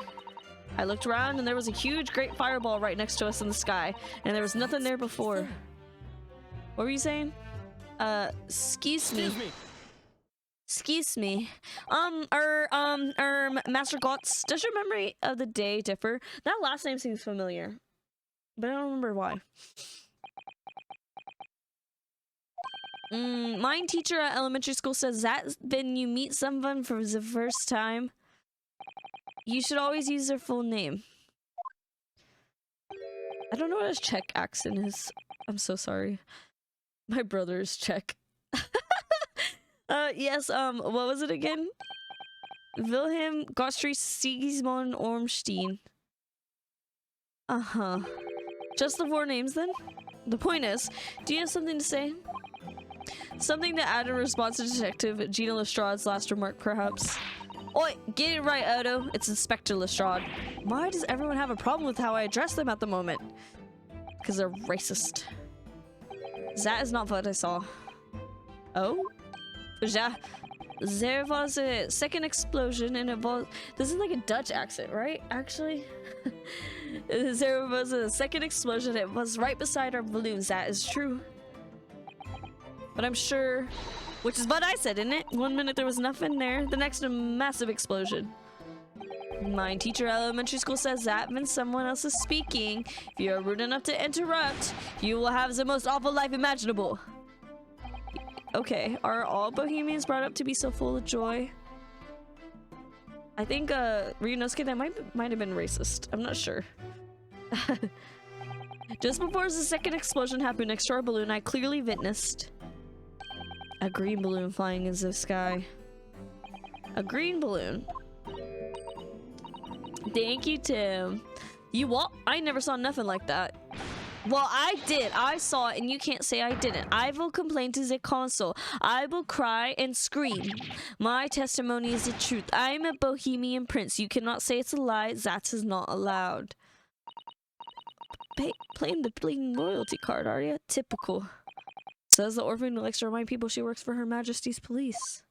I looked around and there was a huge, great fireball right next to us in the sky. And there was nothing there before. What were you saying? Excuse me. Excuse me. Master Gotts, does your memory of the day differ? That last name seems familiar. But I don't remember why. My teacher at elementary school says that when you meet someone for the first time, you should always use their full name. I don't know what his Czech accent is. I'm so sorry. My brother is Czech. Yes, what was it again? Wilhelm Gottfried Sigismund Ormstein. Uh-huh. Just the 4 names then? The point is, do you have something to say? Something to add in response to Detective Gina Lestrade's last remark, perhaps? Oi, get it right, Odo. It's Inspector Lestrade. Why does everyone have a problem with how I address them at the moment? Because they're racist. That is not what I saw. Oh? Yeah. There was a second explosion and it was... This is like a Dutch accent, right? Actually? There was a second explosion. It was right beside our balloons. That is true. But I'm sure... Which is what I said, isn't it? 1 minute there was nothing there. The next, a massive explosion. My teacher at elementary school says that when someone else is speaking, if you're rude enough to interrupt, you will have the most awful life imaginable. Okay, are all Bohemians brought up to be so full of joy? I think Ryunosuke, that might have been racist. I'm not sure. Just before the second explosion happened next to our balloon, I clearly witnessed a green balloon flying in the sky. A green balloon. Thank you, Tim. You what? I never saw nothing like that. Well, I did. I saw it, and you can't say I didn't. I will complain to the council. I will cry and scream. My testimony is the truth. I am a Bohemian prince. You cannot say it's a lie. That is not allowed. Playing the bleeding loyalty card, are you? Typical. Says the orphan who likes to remind people she works for Her Majesty's police.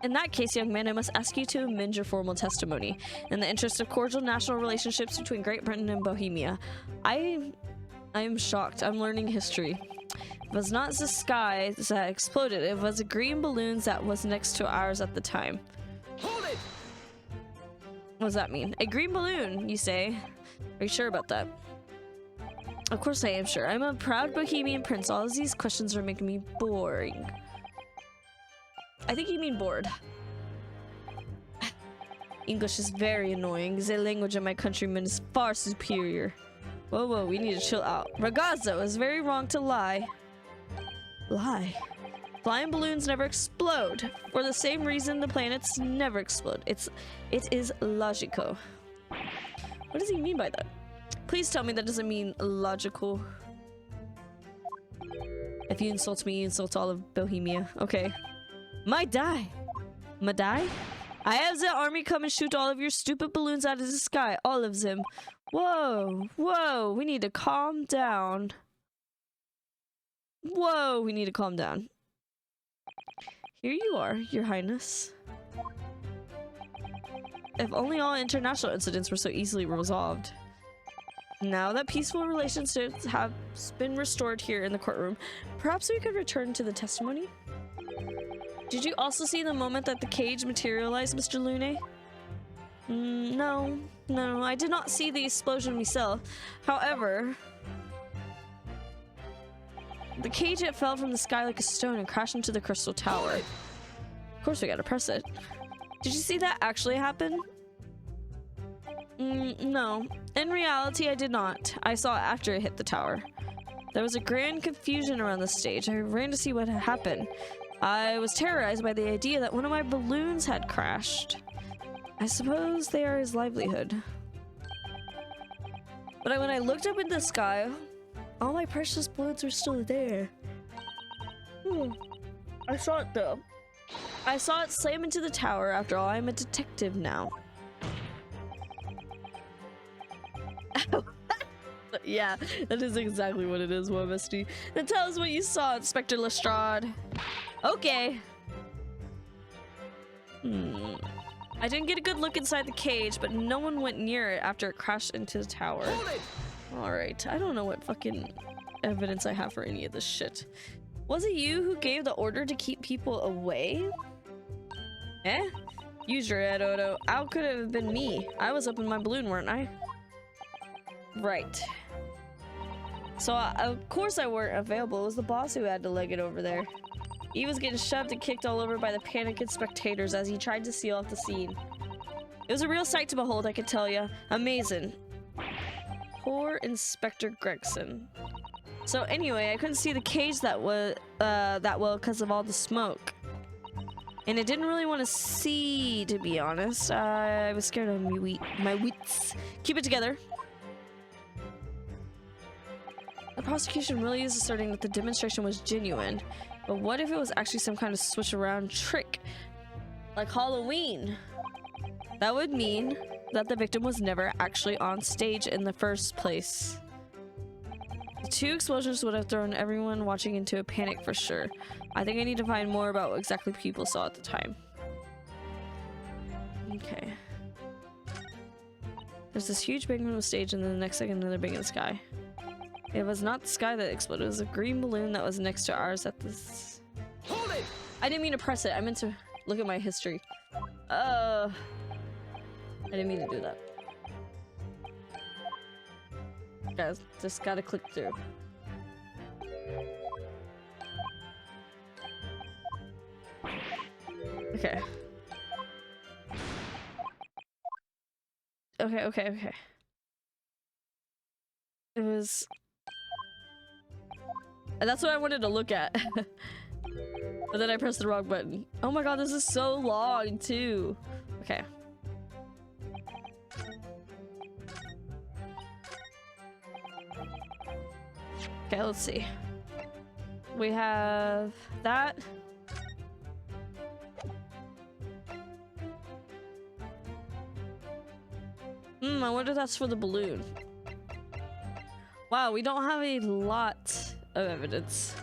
In that case, young man, I must ask you to amend your formal testimony. In the interest of cordial national relationships between Great Britain and Bohemia. I am shocked. I'm learning history. It was not the sky that exploded. It was a green balloon that was next to ours at the time. Hold it! What does that mean? A green balloon, you say? Are you sure about that? Of course I am sure. I'm a proud Bohemian prince. All of these questions are making me boring. I think you mean bored. English is very annoying. The language of my countrymen is far superior. Whoa, we need to chill out. Ragazzo, it's very wrong to lie. Lie? Flying balloons never explode. For the same reason the planets never explode. It is logical. What does he mean by that? Please tell me that doesn't mean logical. If you insult me, you insult all of Bohemia. Okay. Madai? I have the army come and shoot all of your stupid balloons out of the sky. All of them. Whoa. We need to calm down. Whoa, we need to calm down. Here you are, Your Highness. If only all international incidents were so easily resolved. Now that peaceful relationships have been restored here in the courtroom, perhaps we could return to the testimony? Did you also see the moment that the cage materialized, Mr. Lune? No, I did not see the explosion myself. However, the cage, it fell from the sky like a stone and crashed into the crystal tower. Of course we gotta press it. Did you see that actually happen? No. In reality, I did not. I saw it after it hit the tower. There was a grand confusion around the stage. I ran to see what had happened. I was terrorized by the idea that one of my balloons had crashed. I suppose they are his livelihood. But when I looked up in the sky, all my precious balloons were still there. I saw it though. I saw it slam into the tower. After all, I'm a detective now. Yeah, that is exactly what it is, Wobesty. Then tell us what you saw, Inspector Lestrade. Okay. I didn't get a good look inside the cage, but no one went near it after it crashed into the tower. Alright, I don't know what fucking evidence I have for any of this shit. Was it you who gave the order to keep people away? Eh? Use your head, Odo. How could it have been me? I was up in my balloon, weren't I? Right. So, of course I weren't available. It was the boss who had to leg it over there. He was getting shoved and kicked all over by the panicked spectators as he tried to seal off the scene. It was a real sight to behold, I can tell you. Amazing. Poor Inspector Gregson. So anyway, I couldn't see the cage that well because of all the smoke. And I didn't really want to see, to be honest. I was scared of my wits. Keep it together. The prosecution really is asserting that the demonstration was genuine, but what if it was actually some kind of switch around trick? Like Halloween? That would mean that the victim was never actually on stage in the first place. The two explosions would have thrown everyone watching into a panic for sure. I think I need to find more about what exactly people saw at the time. Okay. There's this huge bang on the stage and then the next second another bang in the sky. It was not the sky that exploded, it was a green balloon that was next to ours at this... Hold it! I didn't mean to press it, I meant to look at my history. I didn't mean to do that. Guys, just gotta click through. Okay. Okay. It was... That's what I wanted to look at. But then I pressed the wrong button. Oh my god, this is so long, too. Okay. Okay, let's see. We have that. I wonder if that's for the balloon. Wow, we don't have a lot of evidence.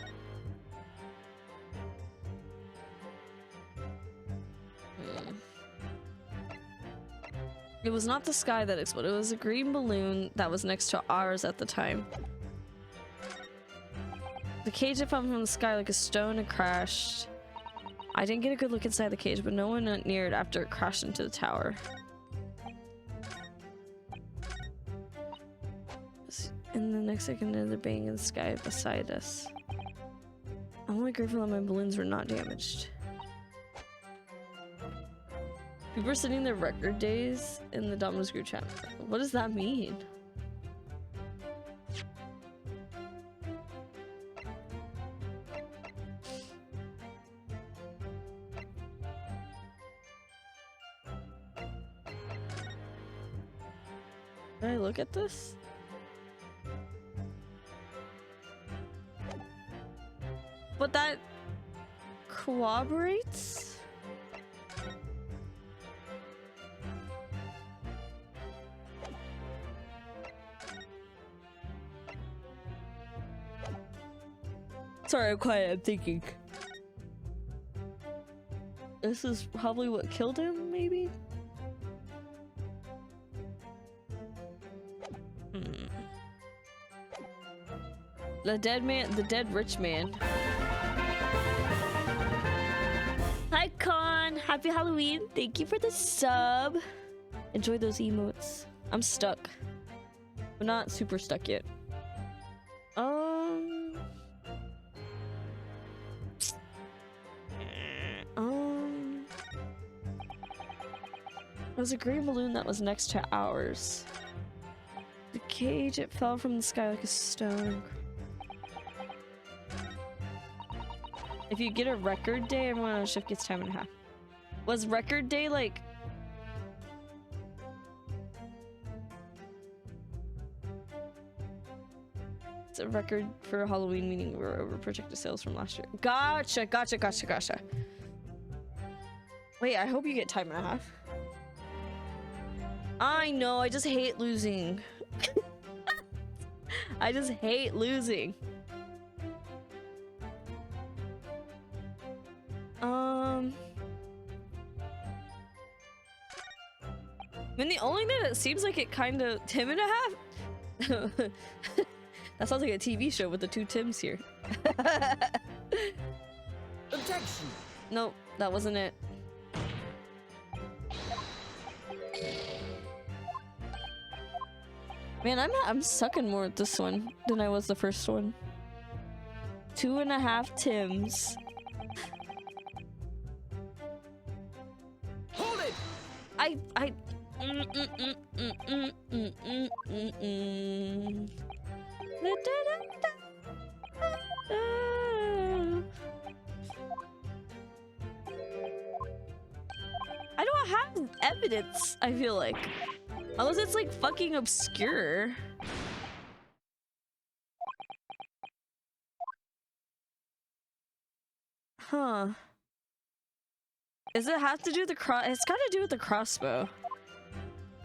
It was not the sky that exploded. It was a green balloon that was next to ours at the time. The cage had fallen from the sky like a stone and crashed. I didn't get a good look inside the cage, but no one went near it after it crashed into the tower. And the next second, another bang in the sky beside us. I'm only grateful that my balloons were not damaged. People are sending their record days in the Domino's group chat. What does that mean? Can I look at this? But that corroborates? Sorry, I'm quiet, I'm thinking. This is probably what killed him, maybe? The dead rich man. Hi Con, happy Halloween. Thank you for the sub. Enjoy those emotes. I'm stuck. I'm not super stuck yet. There was a green balloon that was next to ours. The cage, it fell from the sky like a stone. If you get a record day, everyone on shift gets 1.5. Was record day like... It's a record for Halloween, meaning we were over projected sales from last year. Gotcha. Wait, I hope you get 1.5. I know, I just hate losing. I just hate losing. I mean, the only thing that seems like it kind of... 10.5? That sounds like a TV show with the two Tims here. Objection! Nope, that wasn't it. Man, I'm sucking more at this one than I was the first one. 2.5 Tims. Hold it! I don't have evidence, I feel like. Unless it's like fucking obscure. Huh. Does it have to do with the cross? It's gotta do with the crossbow.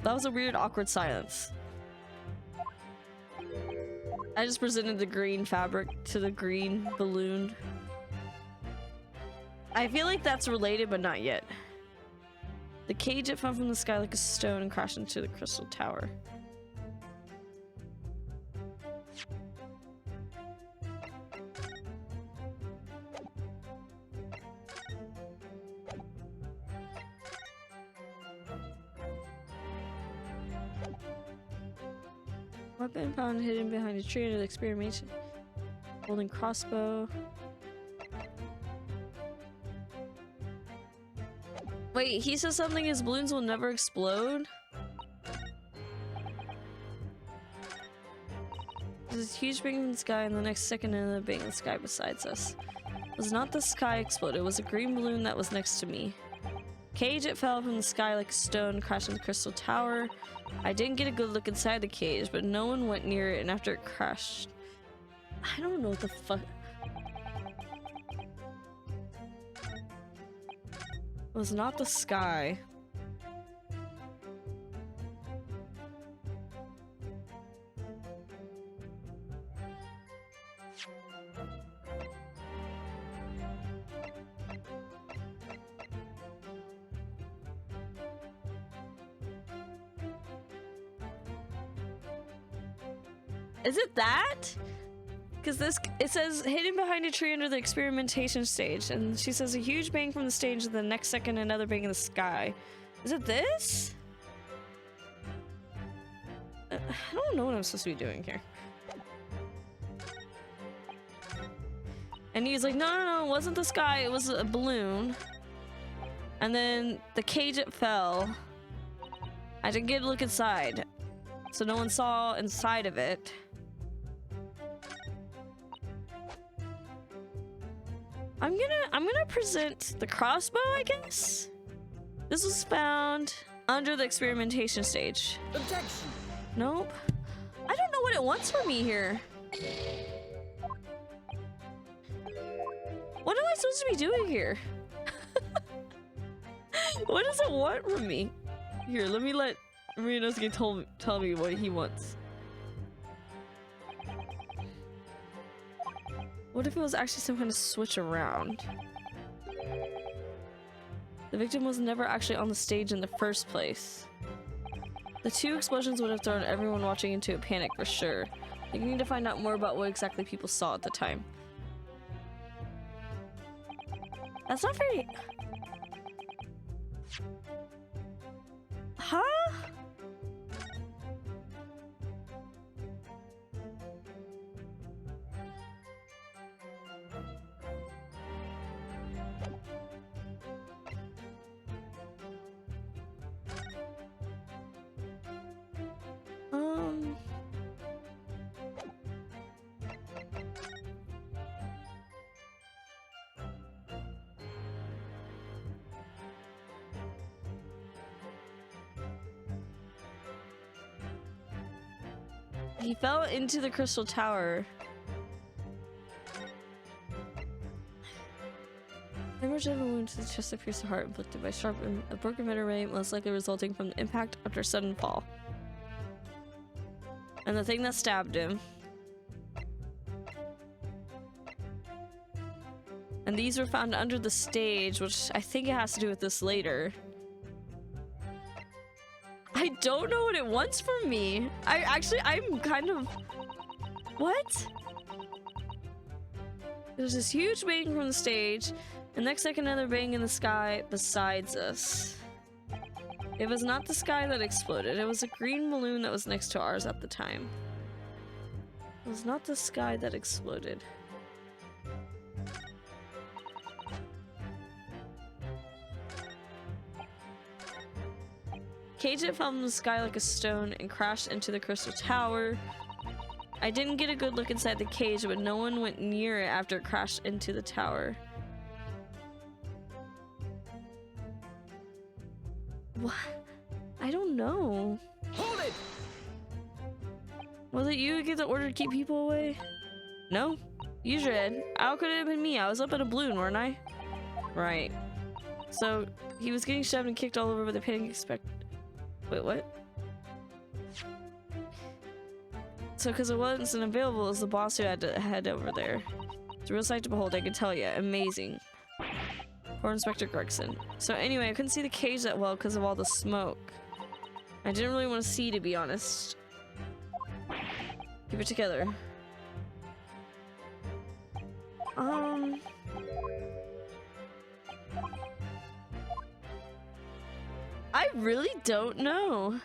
That was a weird, awkward silence. I just presented the green fabric to the green balloon. I feel like that's related, but not yet. The cage, it fell from the sky like a stone and crashed into the crystal tower. Weapon found hidden behind a tree under the experimentation. Holding crossbow. Wait, he says something, his balloons will never explode? There's a huge bang in the sky, and the next second another bang in the sky besides us. It was not the sky exploded, it was a green balloon that was next to me. Cage, it fell from the sky like a stone, crashed into the crystal tower. I didn't get a good look inside the cage, but no one went near it, and after it crashed... I don't know what the fuck... It was not the sky. Is it that? Because this, it says hidden behind a tree under the experimentation stage, and she says a huge bang from the stage, and the next second another bang in the sky. Is it this? I don't know what I'm supposed to be doing here. And he's like, no, it wasn't the sky, it was a balloon. And then the cage, it fell. I didn't get a look inside, so no one saw inside of it. I'm gonna present the crossbow, I guess. This was found under the experimentation stage. Objection. Nope. I don't know what it wants from me here. What am I supposed to be doing here? What does it want from me? Here, let me let Ryunosuke tell me what he wants. What if it was actually some kind of switch around? The victim was never actually on the stage in the first place. The two explosions would have thrown everyone watching into a panic for sure. You need to find out more about what exactly people saw at the time. That's not very... Huh? He fell into the crystal tower. Hemorrhage of a wound to the chest that pierced the heart, inflicted by sharp and a broken vertebrae, most likely resulting from the impact after a sudden fall. And the thing that stabbed him. And these were found under the stage, which I think it has to do with this later. I don't know what it wants from me. I'm kind of... What? There's this huge bang from the stage, and next second another bang in the sky besides us. It was not the sky that exploded, it was a green balloon that was next to ours at the time. It was not the sky that exploded. Cage, it fell from the sky like a stone and crashed into the crystal tower. I didn't get a good look inside the cage, but no one went near it after it crashed into the tower. What? I don't know. Hold it! Was it you who gave the order to keep people away? No? Use your head. How could it have been me? I was up in a balloon, weren't I? Right. So, he was getting shoved and kicked all over by the panic expect. Wait, what? So, because it wasn't available, it was the boss who had to head over there. It's a real sight to behold, I can tell you. Amazing. Poor Inspector Gregson. So anyway, I couldn't see the cage that well because of all the smoke. I didn't really want to see, to be honest. Keep it together. I really don't know.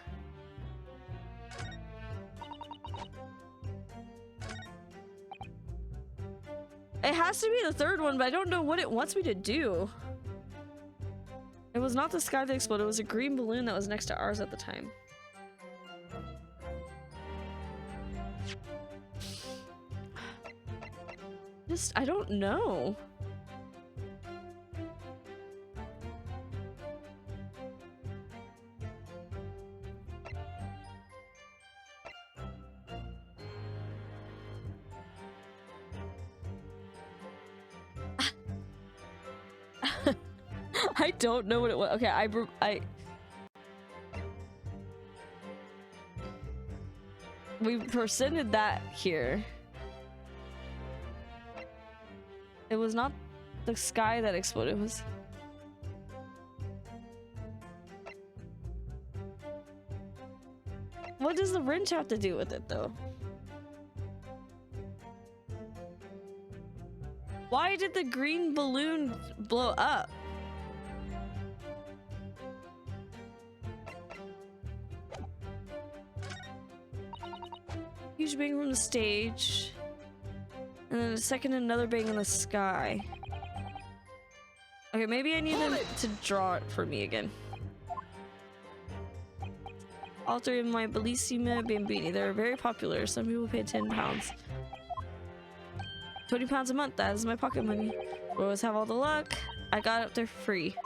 It has to be the third one, but I don't know what it wants me to do. It was not the sky that exploded, it was a green balloon that was next to ours at the time. I don't know. I don't know what it was. Okay, we presented that here. It was not the sky that exploded, it was... What does the wrench have to do with it, though? Why did the green balloon blow up? Huge bang from the stage. And then a second, another bang in the sky. Okay, maybe I need them to draw it for me again. Alter in my Bellissima Bambini. They're very popular. Some people pay 10 pounds. 20 pounds a month, that is my pocket money. We always have all the luck. I got it there free.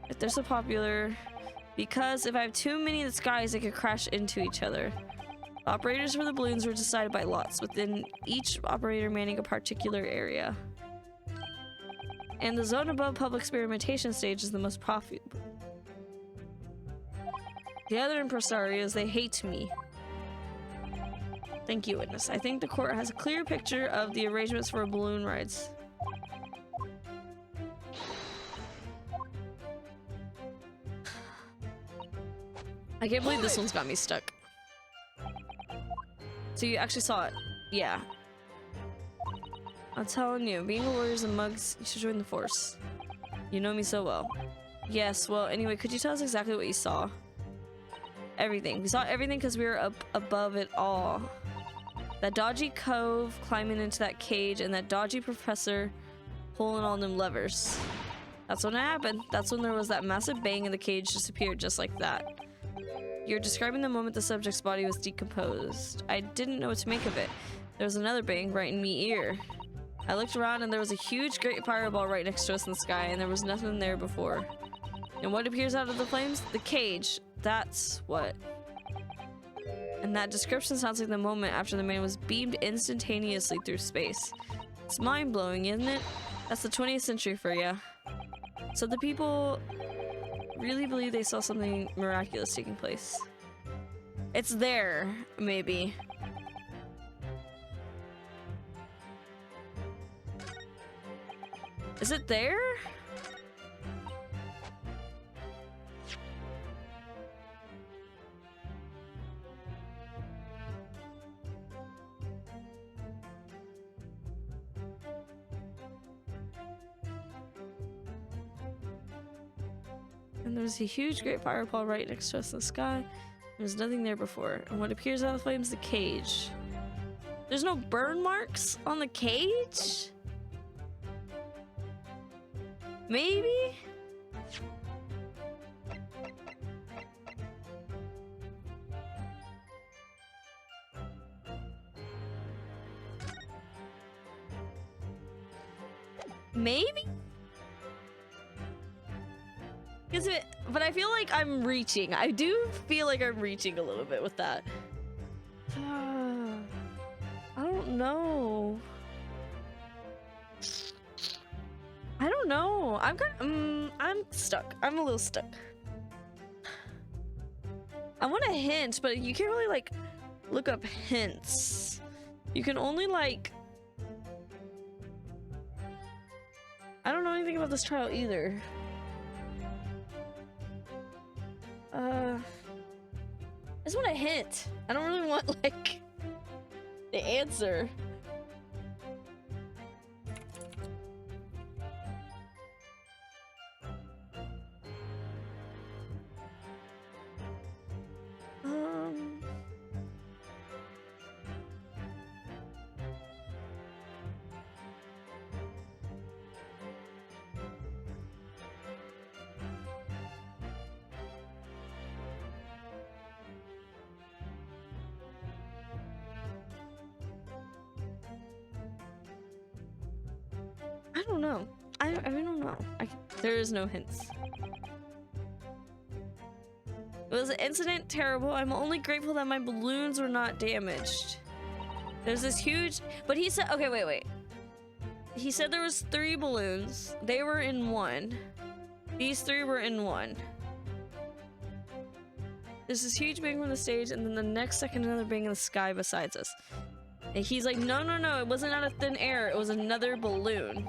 If they're so popular, because if I have too many in the skies, they could crash into each other. The operators for the balloons were decided by lots, within each operator manning a particular area. And the zone above public experimentation stage is the most profitable. The other impresarios, they hate me. Thank you, witness. I think the court has a clear picture of the arrangements for balloon rides. I can't believe this one's got me stuck. So you actually saw it? Yeah. I'm telling you, being a warrior's and mugs, you should join the force. You know me so well. Yes, well, anyway, could you tell us exactly what you saw? Everything. We saw everything because we were up above it all. That dodgy cove climbing into that cage and that dodgy professor pulling on them levers. That's when it happened. That's when there was that massive bang and the cage disappeared just like that. You're describing the moment the subject's body was decomposed. I didn't know what to make of it. There was another bang right in me ear. I looked around and there was a huge great fireball right next to us in the sky and there was nothing there before. And what appears out of the flames? The cage. That's what. And that description sounds like the moment after the man was beamed instantaneously through space. It's mind-blowing, isn't it? That's the 20th century for ya. So the people really believe they saw something miraculous taking place. It's there, maybe. Is it there? And there's a huge great fireball right next to us in the sky. There's nothing there before. And what appears out of the flames? The cage. There's no burn marks on the cage? Maybe? Maybe? But I feel like I'm reaching. I do feel like I'm reaching a little bit with that. I don't know. I don't know. I'm stuck. I'm a little stuck. I want a hint, but you can't really like look up hints. You can only like... I don't know anything about this trial either. I just want a hint. I don't really want like the answer. don't know. I don't know. There is no hints. It was an incident, terrible. I'm only grateful that my balloons were not damaged. There's this huge... But he said... Okay, wait. He said there was 3 balloons. They were in 1. These 3 were in 1. There's this huge bang from the stage, and then the next second another bang in the sky besides us. And he's like, no, it wasn't out of thin air. It was another balloon.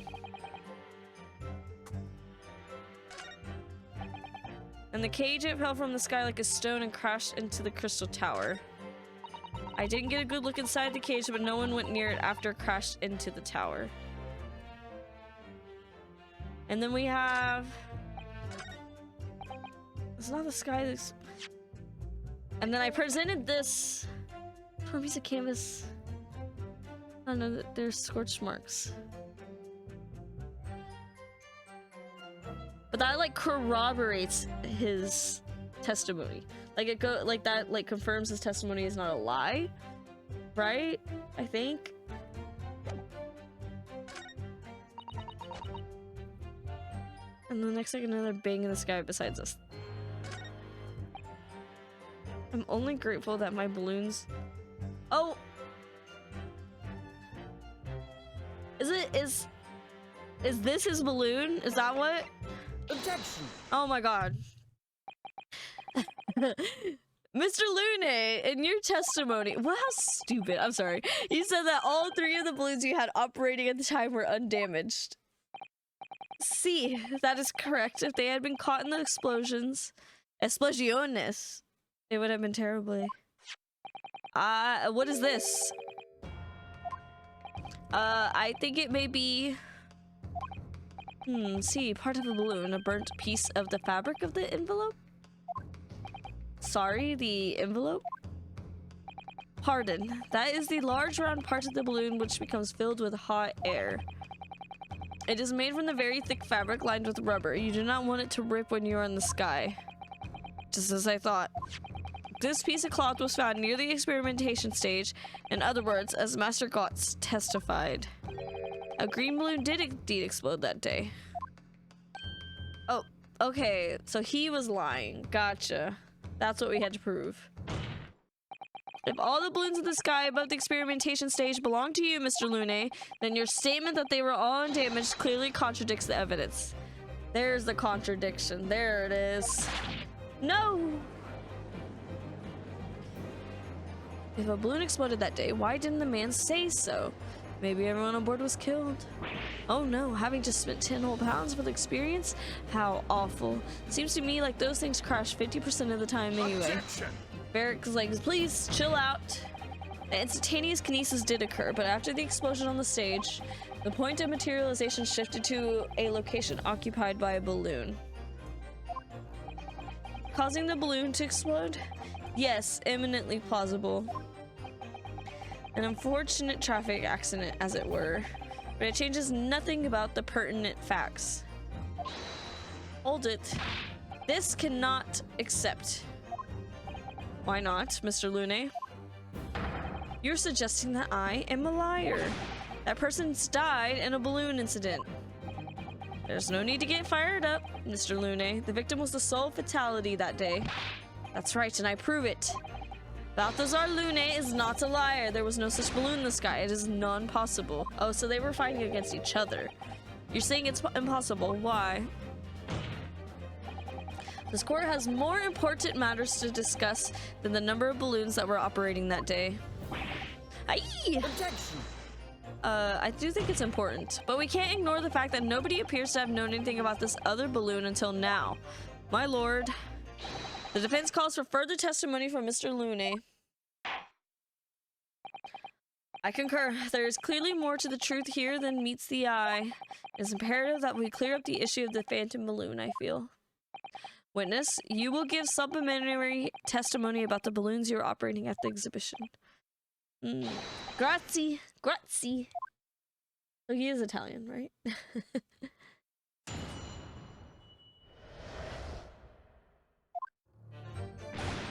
And the cage, it fell from the sky like a stone and crashed into the crystal tower. I didn't get a good look inside the cage, but no one went near it after it crashed into the tower. And then we have... It's not the sky that's... And then I presented this for a piece of canvas. I don't know, there's scorch marks. But that like corroborates his testimony. Like that confirms his testimony is not a lie, right? I think. And the next second, another bang in the sky besides us. I'm only grateful that my balloons. Oh, is this his balloon? Is that what? Objection. Oh my god. Mr. Lune, in your testimony, well, how stupid. I'm sorry. You said that all 3 of the balloons you had operating at the time were undamaged. See, that is correct. If they had been caught in the explosions, it would have been terribly. What is this? I think it may be... see, part of a balloon, a burnt piece of the fabric of the envelope? Sorry, the envelope? Pardon, that is the large round part of the balloon which becomes filled with hot air. It is made from the very thick fabric lined with rubber. You do not want it to rip when you are in the sky. Just as I thought. This piece of cloth was found near the experimentation stage. In other words, as Master Gotts testified. A green balloon did indeed explode that day. Oh, okay. So he was lying. Gotcha. That's what we had to prove. If all the balloons in the sky above the experimentation stage belong to you, Mr. Lune, then your statement that they were all undamaged clearly contradicts the evidence. There's the contradiction. There it is. No! If a balloon exploded that day, why didn't the man say so? Maybe everyone on board was killed. Oh no, having just spent 10 whole pounds for the experience? How awful. Seems to me like those things crash 50% of the time anyway. Objection. Barrick's like, please chill out. The instantaneous kinesis did occur, but after the explosion on the stage, the point of materialization shifted to a location occupied by a balloon. Causing the balloon to explode? Yes, eminently plausible. An unfortunate traffic accident, as it were, but it changes nothing about the pertinent facts. Hold it. This cannot accept. Why not, Mr. Lune? You're suggesting that I am a liar. That person's died in a balloon incident. There's no need to get fired up, Mr. Lune. The victim was the sole fatality that day. That's right, and I prove it. Balthazar Lune is not a liar. There was no such balloon in the sky. It is non-possible. Oh, so they were fighting against each other. You're saying it's impossible. Why? This court has more important matters to discuss than the number of balloons that were operating that day. Aye! Objection. I do think it's important, but we can't ignore the fact that nobody appears to have known anything about this other balloon until now. My lord. The defense calls for further testimony from Mr. Lune. I concur. There is clearly more to the truth here than meets the eye. It's imperative that we clear up the issue of the phantom balloon, I feel. Witness, you will give supplementary testimony about the balloons you're operating at the exhibition. Grazie. Grazie. So he is Italian, right?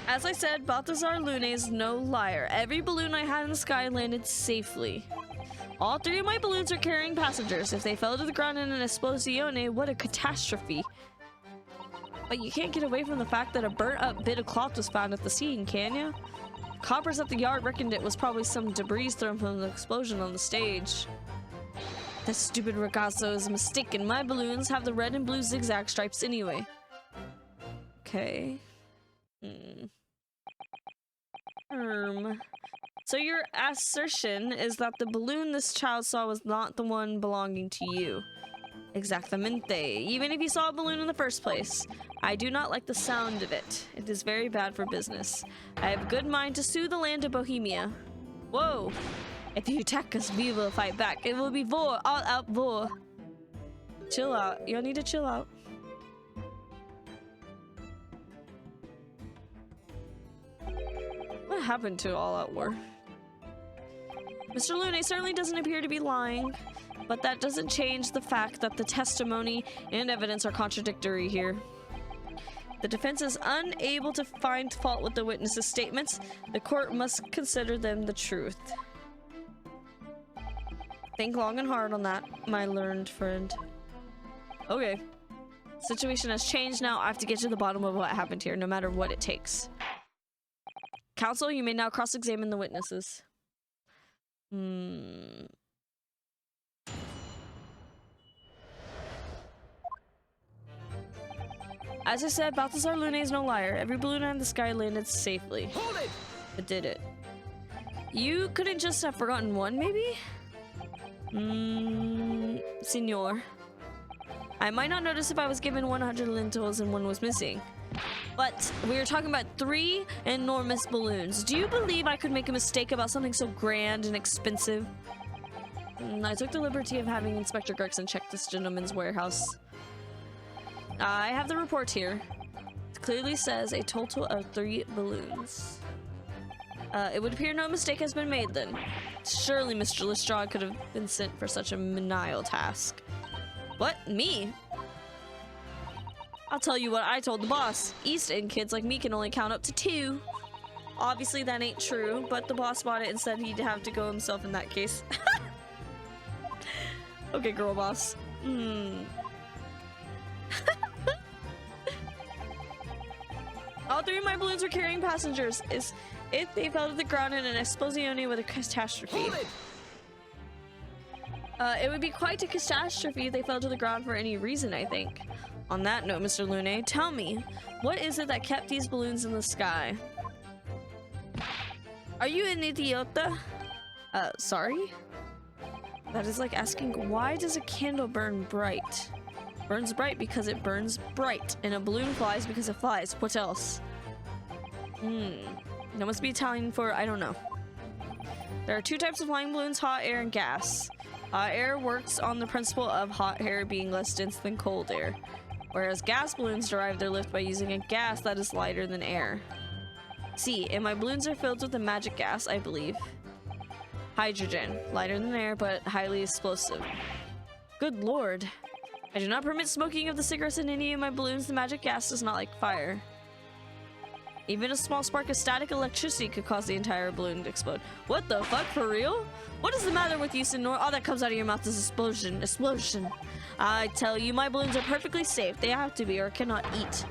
As I said, Balthazar Lune is no liar. Every balloon I had in the sky landed safely. All 3 of my balloons are carrying passengers. If they fell to the ground in an esplosione, what a catastrophe. But you can't get away from the fact that a burnt up bit of cloth was found at the scene, can you? The coppers at the yard reckoned it was probably some debris thrown from the explosion on the stage. That stupid ragazzo is mistaken. My balloons have the red and blue zigzag stripes anyway. Okay. So your assertion is that the balloon this child saw was not the one belonging to you. Exactamente. Even if you saw a balloon in the first place. I do not like the sound of it. It is very bad for business. I have a good mind to sue the land of Bohemia. Whoa. If you attack us, we will fight back. It will be war. All out war. Chill out. You'll need to chill out. What happened to all out war? Mr. Lune certainly doesn't appear to be lying, but that doesn't change the fact that the testimony and evidence are contradictory here. The defense is unable to find fault with the witnesses' statements. The court must consider them the truth. Think long and hard on that, my learned friend. Okay. Situation has changed now. I have to get to the bottom of what happened here, no matter what it takes. Counsel, you may now cross-examine the witnesses. As I said, Balthazar Lune is no liar. Every balloon in the sky landed safely. Hold it! It did it. You couldn't just have forgotten one, maybe? Senor. I might not notice if I was given 100 lentils and one was missing. But we were talking about 3 enormous balloons. Do you believe I could make a mistake about something so grand and expensive? I took the liberty of having Inspector Gregson check this gentleman's warehouse. I have the report here. It clearly says a total of 3 balloons. It would appear no mistake has been made then. Surely Mr. Lestrade could have been sent for such a menial task. What? Me? I'll tell you what I told the boss. East End kids like me can only count up to 2. Obviously that ain't true, but the boss bought it and said he'd have to go himself in that case. Okay, girl boss. All 3 of my balloons are carrying passengers. If they fell to the ground in an esplosione with a catastrophe. It would be quite a catastrophe if they fell to the ground for any reason, I think. On that note, Mr. Lune, tell me, what is it that kept these balloons in the sky? Are you an idiota? Sorry? That is like asking, why does a candle burn bright? Burns bright because it burns bright, and a balloon flies because it flies. What else? That must be Italian for I don't know. There are 2 types of flying balloons, hot air and gas. Hot air works on the principle of hot air being less dense than cold air, whereas gas balloons derive their lift by using a gas that is lighter than air. See, and my balloons are filled with a magic gas, I believe. Hydrogen, lighter than air, but highly explosive. Good lord. I do not permit smoking of the cigarettes in any of my balloons. The magic gas does not like fire. Even a small spark of static electricity could cause the entire balloon to explode. What the fuck, for real? What is the matter with you, Senor? All that comes out of your mouth is explosion. Explosion. I tell you, my balloons are perfectly safe. They have to be or cannot eat.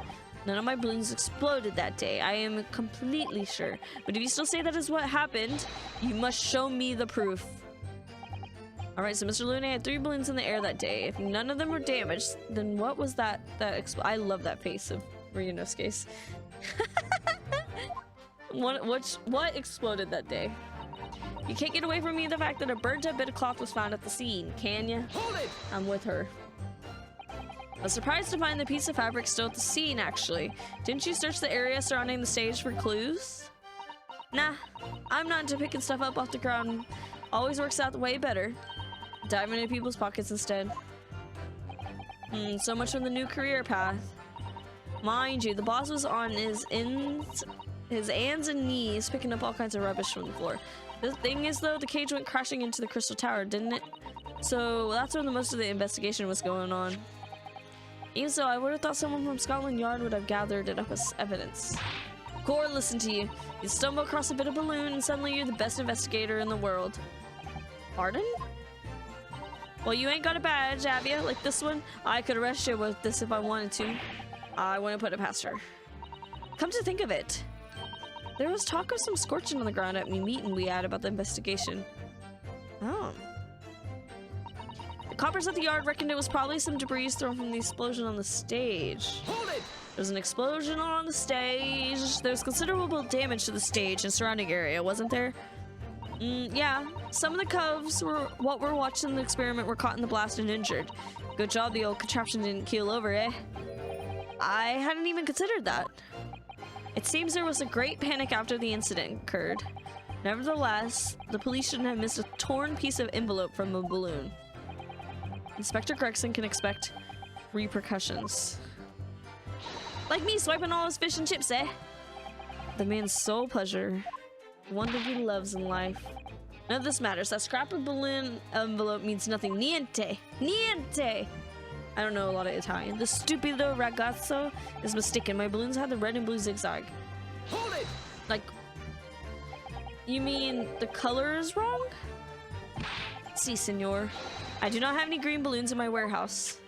None of my balloons exploded that day. I am completely sure. But if you still say that is what happened, you must show me the proof. Alright, so Mr. Lune had 3 balloons in the air that day. If none of them were damaged, then what was that I love that face of Ryunosuke's. What exploded that day? You can't get away from me the fact that a burnt up bit of cloth was found at the scene, can you? Hold it! I'm with her. I was surprised to find the piece of fabric still at the scene, actually. Didn't you search the area surrounding the stage for clues? Nah, I'm not into picking stuff up off the ground. Always works out way better. Dive into people's pockets instead. So much for the new career path. Mind you, the boss was on his hands and knees picking up all kinds of rubbish from the floor. The thing is, though, the cage went crashing into the crystal tower, didn't it? So that's when most of the investigation was going on. Even so, I would have thought someone from Scotland Yard would have gathered it up as evidence. Gore, listen to you. You stumble across a bit of balloon and suddenly you're the best investigator in the world. Pardon? Well, you ain't got a badge, have you? Like this one? I could arrest you with this if I wanted to. I wouldn't put it past her. Come to think of it, there was talk of some scorching on the ground at me meeting we had about the investigation. Oh. The coppers at the yard reckoned it was probably some debris thrown from the explosion on the stage. Hold it! There's an explosion on the stage. There's considerable damage to the stage and surrounding area, wasn't there? Yeah. Some of the cubs were watching the experiment were caught in the blast and injured. Good job the old contraption didn't keel over, eh? I hadn't even considered that. It seems there was a great panic after the incident occurred. Nevertheless, the police shouldn't have missed a torn piece of envelope from a balloon. Inspector Gregson can expect repercussions. Like me swiping all his fish and chips, eh? The man's sole pleasure, the one thing he loves in life. None of this matters. That scrap of balloon envelope means nothing. Niente! Niente! I don't know a lot of Italian. The stupido ragazzo is mistaken. My balloons had the red and blue zigzag. Hold it! Like, you mean the color is wrong? Si, senor. I do not have any green balloons in my warehouse.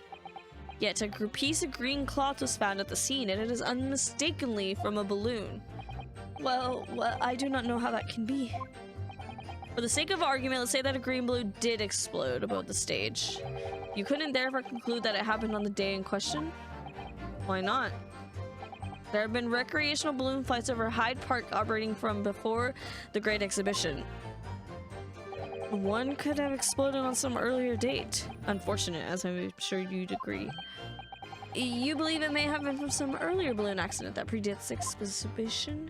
Yet a piece of green cloth was found at the scene, and it is unmistakably from a balloon. Well, I do not know how that can be. For the sake of argument, let's say that a green balloon did explode above the stage. You couldn't therefore conclude that it happened on the day in question? Why not? There have been recreational balloon flights over Hyde Park operating from before the Great Exhibition. One could have exploded on some earlier date. Unfortunate, as I'm sure you'd agree. You believe it may have been from some earlier balloon accident that predates the exhibition?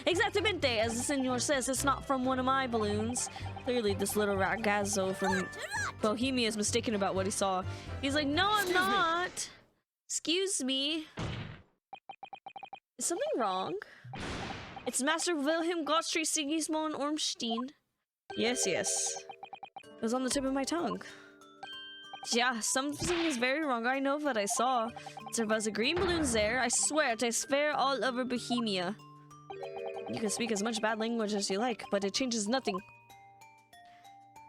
Exactamente, as the senor says, it's not from one of my balloons. Clearly, this little ragazzo from Bohemia is mistaken about what he saw. He's like, no, I'm not. Excuse me. Is something wrong? It's Master Wilhelm Gottfried Sigismund Ormstein. Yes. It was on the tip of my tongue. Yeah, something is very wrong. I know what I saw. There was a green balloon there. I swear all over Bohemia. You can speak as much bad language as you like, but it changes nothing.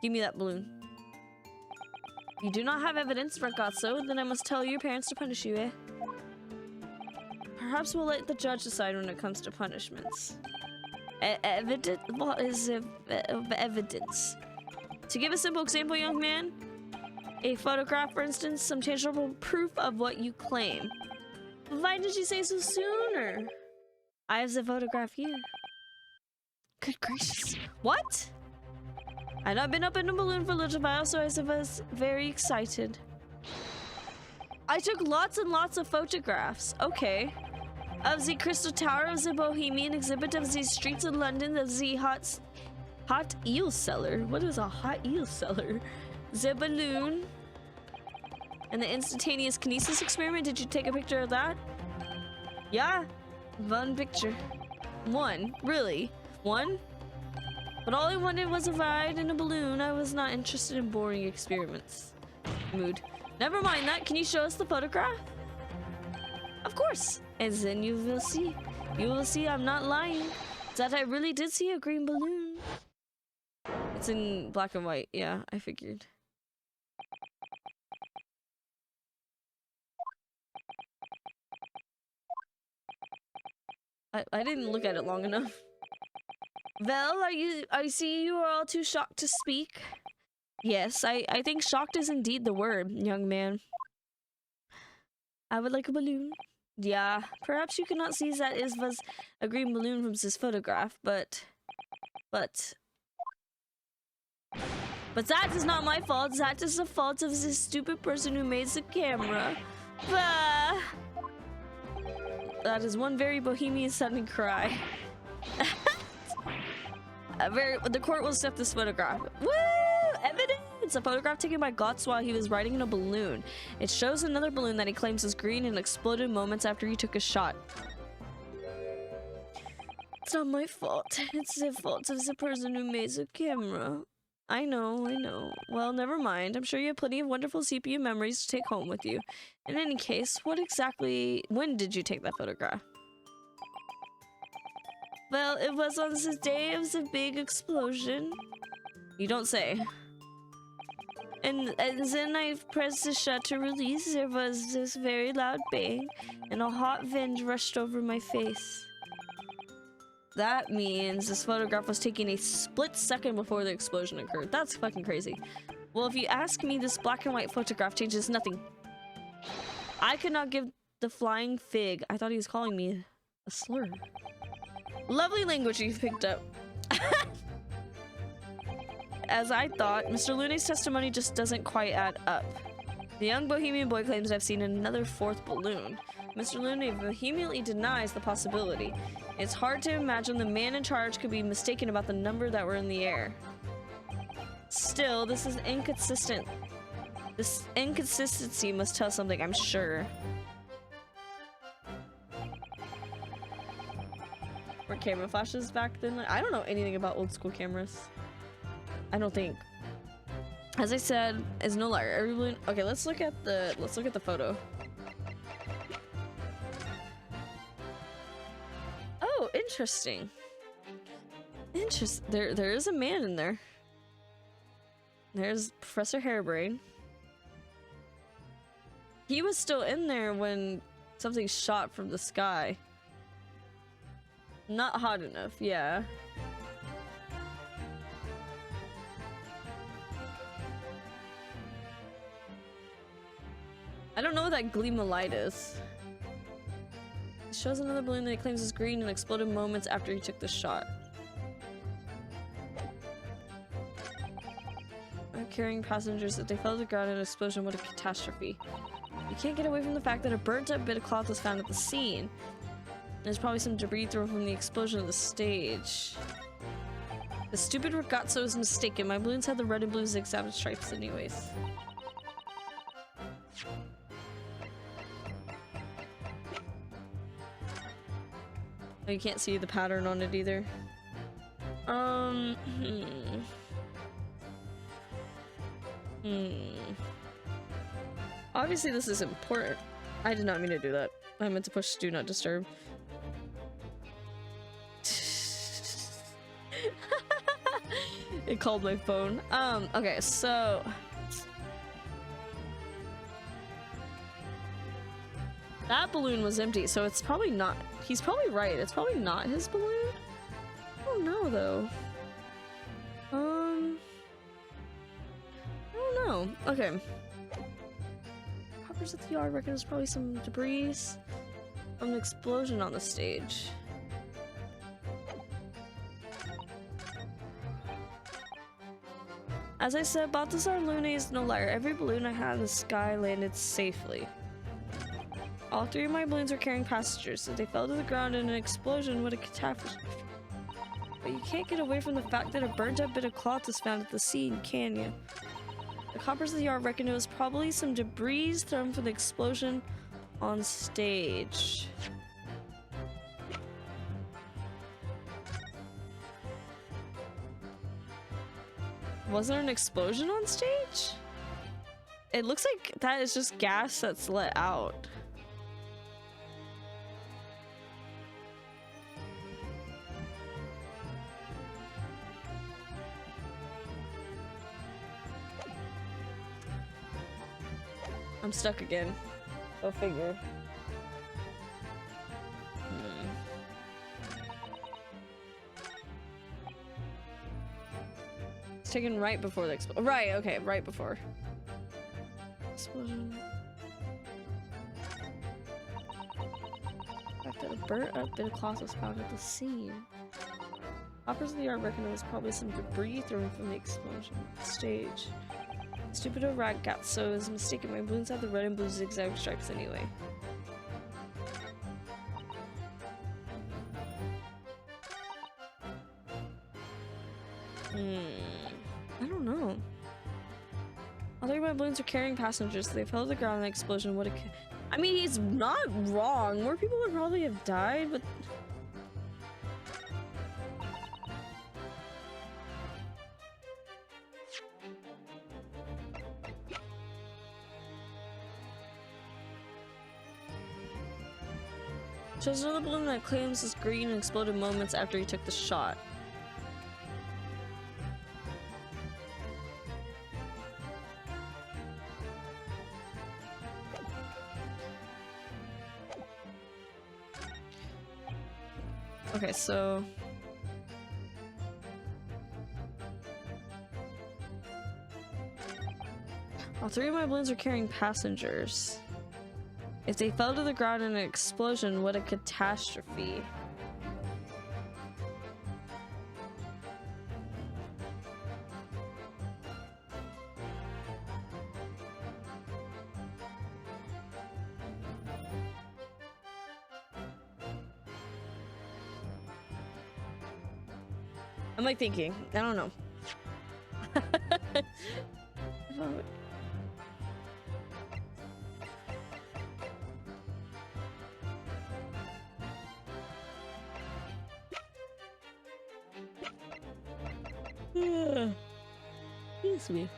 Give me that balloon. You do not have evidence, ragazzo, then I must tell your parents to punish you, eh? Perhaps we'll let the judge decide when it comes to punishments. Evidence? What is evidence? To give a simple example, young man, a photograph, for instance, some tangible proof of what you claim. Why did you say so sooner? I have the photograph here. Good gracious. What? I've not been up in a balloon for a little while, so I was very excited. I took lots and lots of photographs. Okay. Of the Crystal Tower, of the Bohemian exhibit, of the streets of London, of the hot eel cellar. What is a hot eel cellar? The balloon. And the instantaneous kinesis experiment. Did you take a picture of that? Yeah. One picture. One? Really? One? But all I wanted was a ride in a balloon. I was not interested in boring experiments. Mood. Never mind that. Can you show us the photograph? Of course. And then you will see. You will see I'm not lying. That I really did see a green balloon. It's in black and white. Yeah, I figured. I didn't look at it long enough. Well, I see you are all too shocked to speak. Yes, I think shocked is indeed the word, young man. I would like a balloon. Yeah, perhaps you cannot see that it was a green balloon from this photograph, but that is not my fault. That is the fault of this stupid person who made the camera. Bah! That is one very bohemian sounding cry. The court will accept this photograph. Woo! Evidence! A photograph taken by Gotts while he was riding in a balloon. It shows another balloon that he claims is green and exploded moments after he took a shot. It's not my fault. It's the fault of the person who made the camera. I know. Well, never mind. I'm sure you have plenty of wonderful CPU memories to take home with you. In any case, when did you take that photograph? Well, it was on the day of the big explosion. You don't say. And then I pressed the shut to release. There was this very loud bang, and a hot wind rushed over my face. That means this photograph was taken a split second before the explosion occurred. That's fucking crazy. Well, if you ask me, this black and white photograph changes nothing. I could not give the flying fig. I thought he was calling me a slur. Lovely language you've picked up. As I thought, Mr. Lune's testimony just doesn't quite add up. The young bohemian boy claims to have seen another fourth balloon. Mr. Lune vehemently denies the possibility. It's hard to imagine the man in charge could be mistaken about the number that were in the air. Still, this is inconsistent. This inconsistency must tell something, I'm sure. Were camera flashes back then? I don't know anything about old school cameras. I don't think. As I said, is no liar. Everyone. Okay, let's look at the photo. Oh, interesting. There is a man in there. There's Professor Hairbrain. He was still in there when something shot from the sky. Not hot enough, yeah. I don't know what that gleam of light is. It shows another balloon that he claims is green and exploded moments after he took the shot. Carrying passengers that they fell to the ground in an explosion. What a catastrophe. You can't get away from the fact that a burnt up bit of cloth was found at the scene. There's probably some debris thrown from the explosion of the stage. The stupid ragazzo is mistaken. My balloons had the red and blue zigzag stripes anyways. Oh, you can't see the pattern on it either. Obviously this is important. I did not mean to do that. I meant to push do not disturb. It called my phone. Okay, so that balloon was empty, so it's probably not. He's probably right. It's probably not his balloon. I don't know though. I don't know. Okay. Coppers at the yard reckon there's probably some debris from an explosion on the stage. As I said, Balthazar Lune is no liar. Every balloon I had in the sky landed safely. All three of my balloons were carrying passengers, so they fell to the ground in an explosion. What a catastrophe. But you can't get away from the fact that a burnt up bit of cloth was found at the scene, can you? The coppers of the yard reckon it was probably some debris thrown from the explosion on stage. Was there an explosion on stage? It looks like that is just gas that's let out. I'm stuck again. Go figure. It's taken right before the explosion. Right, okay, right before. Explosion. The fact that a burnt up bit of cloth was found at the scene. Operators of the yard reckon it was probably some debris thrown from the explosion stage. Stupid old ragazzo is mistaken. My balloons have the red and blue zigzag stripes anyway. I don't know. All three of my balloons are carrying passengers, so they fell to the ground in the explosion. What a I mean, he's not wrong. More people would probably have died, but shows another balloon that claims is green and exploded moments after he took the shot. Okay, so all 3 of my balloons are carrying passengers. If they fell to the ground in an explosion, what a catastrophe. I'm like thinking, I don't know. Excuse me.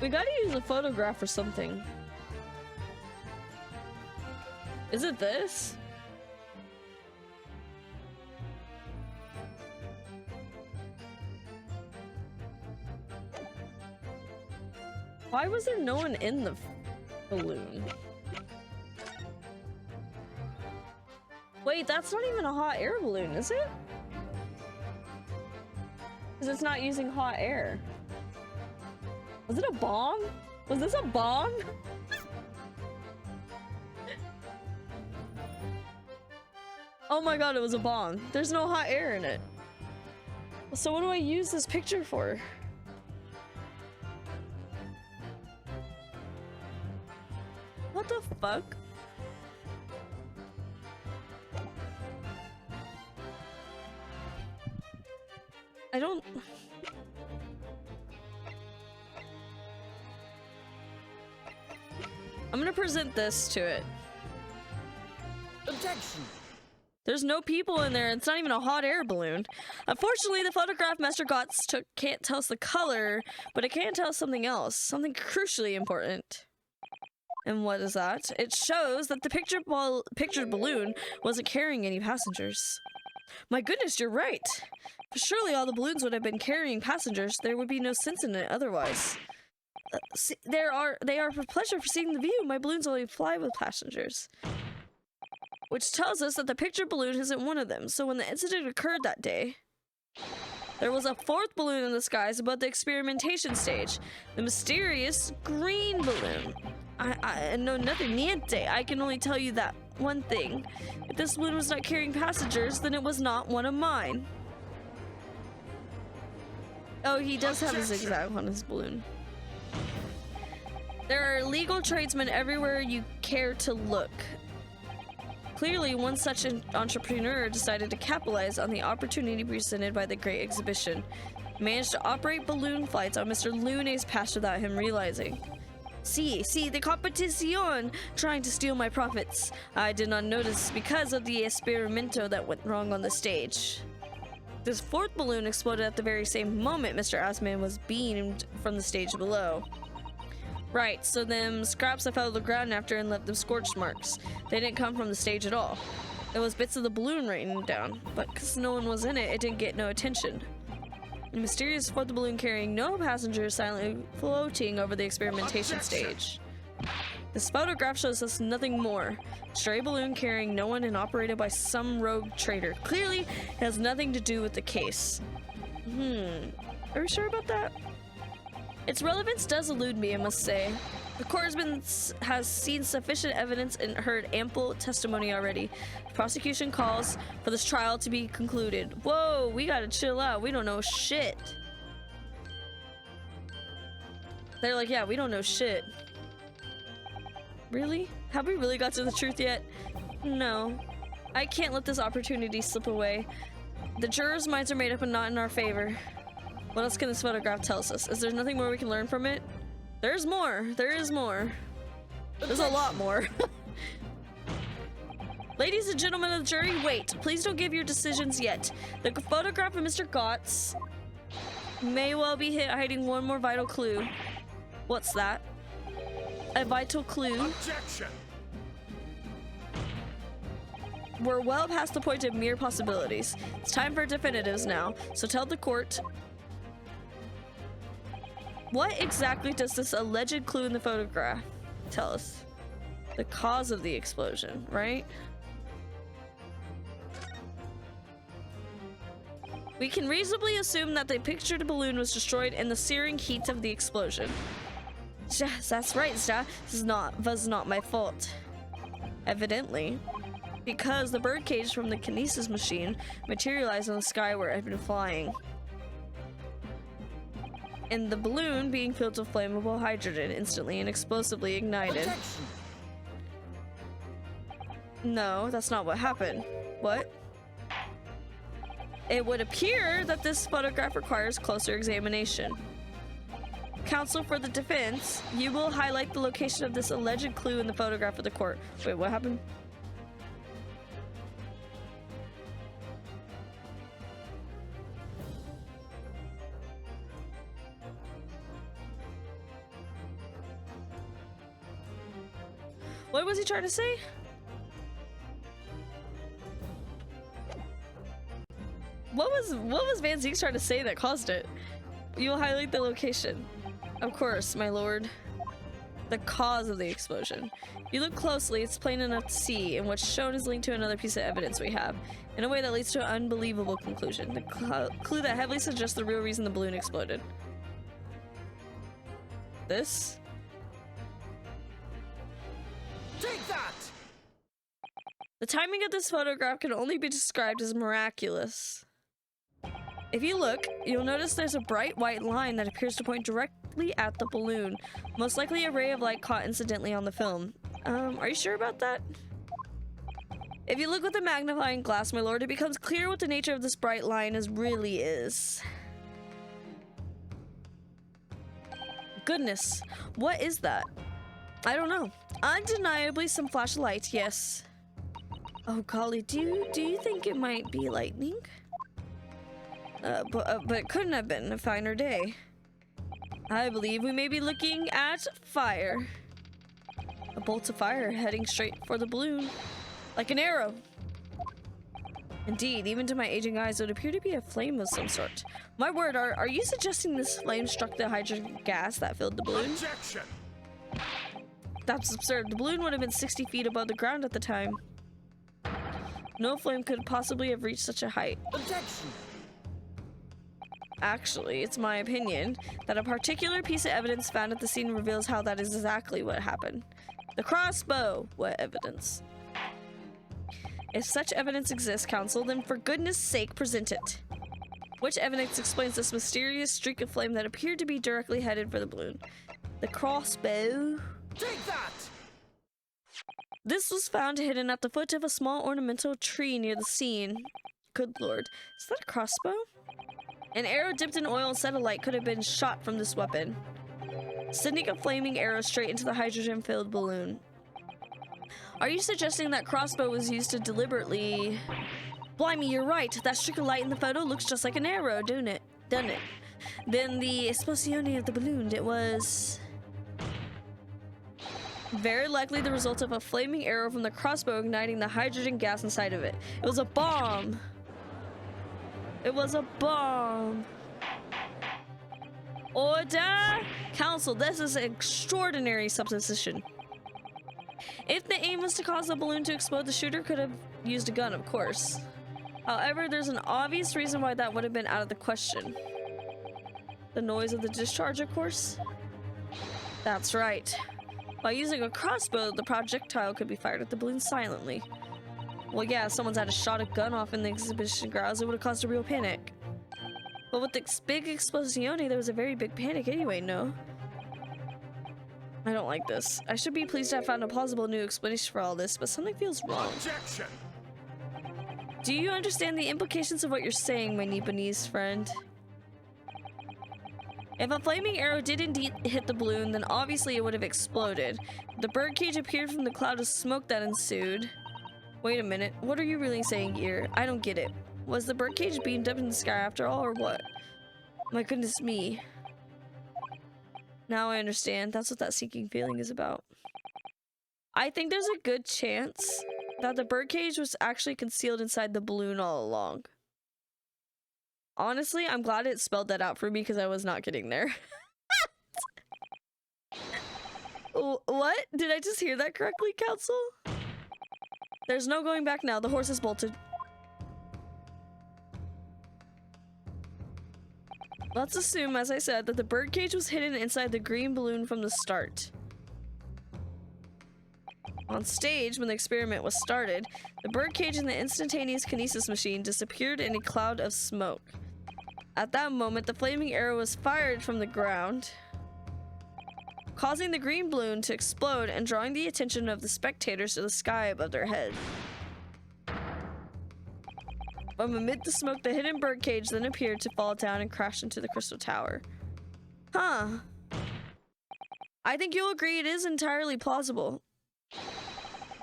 We gotta use a photograph or something. Is it this? Why was there no one in the balloon? Wait, that's not even a hot air balloon, is it? Because it's not using hot air. Was it a bomb? Was this a bomb? Oh my god, it was a bomb. There's no hot air in it. So what do I use this picture for? What the fuck? I don't... I'm gonna present this to it. Objection. There's no people in there. It's not even a hot air balloon. Unfortunately, the photograph Master Gotts took can't tell us the color, but it can tell us something else. Something crucially important. And what is that? It shows that the pictured balloon wasn't carrying any passengers. My goodness, you're right. But surely all the balloons would have been carrying passengers. There would be no sense in it otherwise. They are for pleasure for seeing the view. My balloons only fly with passengers. Which tells us that the pictured balloon isn't one of them. So when the incident occurred that day, there was a 4th balloon in the skies above the experimentation stage. The mysterious green balloon. I know nothing, niente. I can only tell you that one thing. If this balloon was not carrying passengers, then it was not one of mine. Oh, he does have a zigzag on his balloon. There are illegal tradesmen everywhere you care to look. Clearly, one such an entrepreneur decided to capitalize on the opportunity presented by the Great Exhibition. He managed to operate balloon flights on Mr. Lune's past without him realizing. See, the competition trying to steal my profits. I did not notice because of the experimento that went wrong on the stage. This 4th balloon exploded at the very same moment Mr. Asman was beamed from the stage below. Right, so them scraps that fell to the ground after and left them scorch marks. They didn't come from the stage at all. It was bits of the balloon raining down, but because no one was in it, it didn't get no attention. The mysterious 4th balloon carrying no passengers silently floating over the experimentation stage. This photograph shows us nothing more. Stray balloon carrying no one and operated by some rogue trader. Clearly, it has nothing to do with the case. Are we sure about that? Its relevance does elude me, I must say. The court has seen sufficient evidence and heard ample testimony already. The prosecution calls for this trial to be concluded. Whoa, we gotta chill out. We don't know shit. They're like, yeah, we don't know shit. Really? Have we really got to the truth yet? No. I can't let this opportunity slip away. The jurors' minds are made up and not in our favor. What else can this photograph tell us? Is there nothing more we can learn from it? There's more. There is more. There's a lot more. Ladies and gentlemen of the jury, wait. Please don't give your decisions yet. The photograph of Mr. Gotts may well be hiding one more vital clue. What's that? A vital clue? Objection! We're well past the point of mere possibilities. It's time for definitives now. So tell the court What exactly does this alleged clue in the photograph tell us? The cause of the explosion, right? We can reasonably assume that the pictured balloon was destroyed in the searing heat of the explosion. Yes, that's right, Sta. This was not my fault. Evidently. Because the birdcage from the kinesis machine materialized in the sky where it had been flying. And the balloon being filled with flammable hydrogen instantly and explosively ignited. Objection. No, that's not what happened. What? It would appear that this photograph requires closer examination. Counsel for the defense, you will highlight the location of this alleged clue in the photograph of the court. Wait, what happened? What was he trying to say? What was Van Zeke trying to say that caused it? You will highlight the location. Of course, my lord. The cause of the explosion. If you look closely, it's plain enough to see, and what's shown is linked to another piece of evidence we have, in a way that leads to an unbelievable conclusion. The clue that heavily suggests the real reason the balloon exploded. This? Take that! The timing of this photograph can only be described as miraculous. If you look, you'll notice there's a bright white line that appears to point directly at the balloon, most likely a ray of light caught incidentally on the film. Are you sure about that? If you look with a magnifying glass, my lord, it becomes clear what the nature of this bright line really is. Goodness, what is that? I don't know. Undeniably some flash of light, yes. Oh golly, do you think it might be lightning? But it couldn't have been a finer day. I believe we may be looking at fire. A bolt of fire heading straight for the balloon. Like an arrow. Indeed, even to my aging eyes, it would appear to be a flame of some sort. My word, are you suggesting this flame struck the hydrogen gas that filled the balloon? Objection. That's absurd. The balloon would have been 60 feet above the ground at the time. No flame could possibly have reached such a height. Objection. Actually, it's my opinion that a particular piece of evidence found at the scene reveals how that is exactly what happened. The crossbow! What evidence? If such evidence exists, counsel, then for goodness sake, present it. Which evidence explains this mysterious streak of flame that appeared to be directly headed for the balloon? The crossbow? Take that! This was found hidden at the foot of a small ornamental tree near the scene. Good lord, is that a crossbow? An arrow dipped in oil and set alight could have been shot from this weapon, sending a flaming arrow straight into the hydrogen-filled balloon. Are you suggesting that crossbow was used to deliberately... Blimey, you're right. That streak of light in the photo looks just like an arrow, doesn't it? Then the esplosione of the balloon, it was... very likely the result of a flaming arrow from the crossbow igniting the hydrogen gas inside of it. It was a bomb! It was a bomb! Order! Counsel, this is an extraordinary supposition. If the aim was to cause the balloon to explode, the shooter could have used a gun, of course. However, there's an obvious reason why that would have been out of the question. The noise of the discharge, of course? That's right. By using a crossbow, the projectile could be fired at the balloon silently. Well, yeah, if someone's had a shot a gun off in the exhibition grounds, it would have caused a real panic. But with this big explosione, there was a very big panic anyway, no? I don't like this. I should be pleased to have found a plausible new explanation for all this, but something feels wrong. Objection. Do you understand the implications of what you're saying, my Nipponese friend? If a flaming arrow did indeed hit the balloon, then obviously it would have exploded. The birdcage appeared from the cloud of smoke that ensued. Wait a minute, what are you really saying here? I don't get it. Was the birdcage beamed up in the sky after all, or what? My goodness me. Now I understand. That's what that sinking feeling is about. I think there's a good chance that the birdcage was actually concealed inside the balloon all along. Honestly, I'm glad it spelled that out for me because I was not getting there. What? Did I just hear that correctly, Council? There's no going back now. The horse is bolted. Let's assume, as I said, that the birdcage was hidden inside the green balloon from the start. On stage, when the experiment was started, the birdcage and the instantaneous kinesis machine disappeared in a cloud of smoke. At that moment, the flaming arrow was fired from the ground, causing the green balloon to explode and drawing the attention of the spectators to the sky above their heads. From amid the smoke, the hidden birdcage then appeared to fall down and crash into the crystal tower. Huh. I think you'll agree it is entirely plausible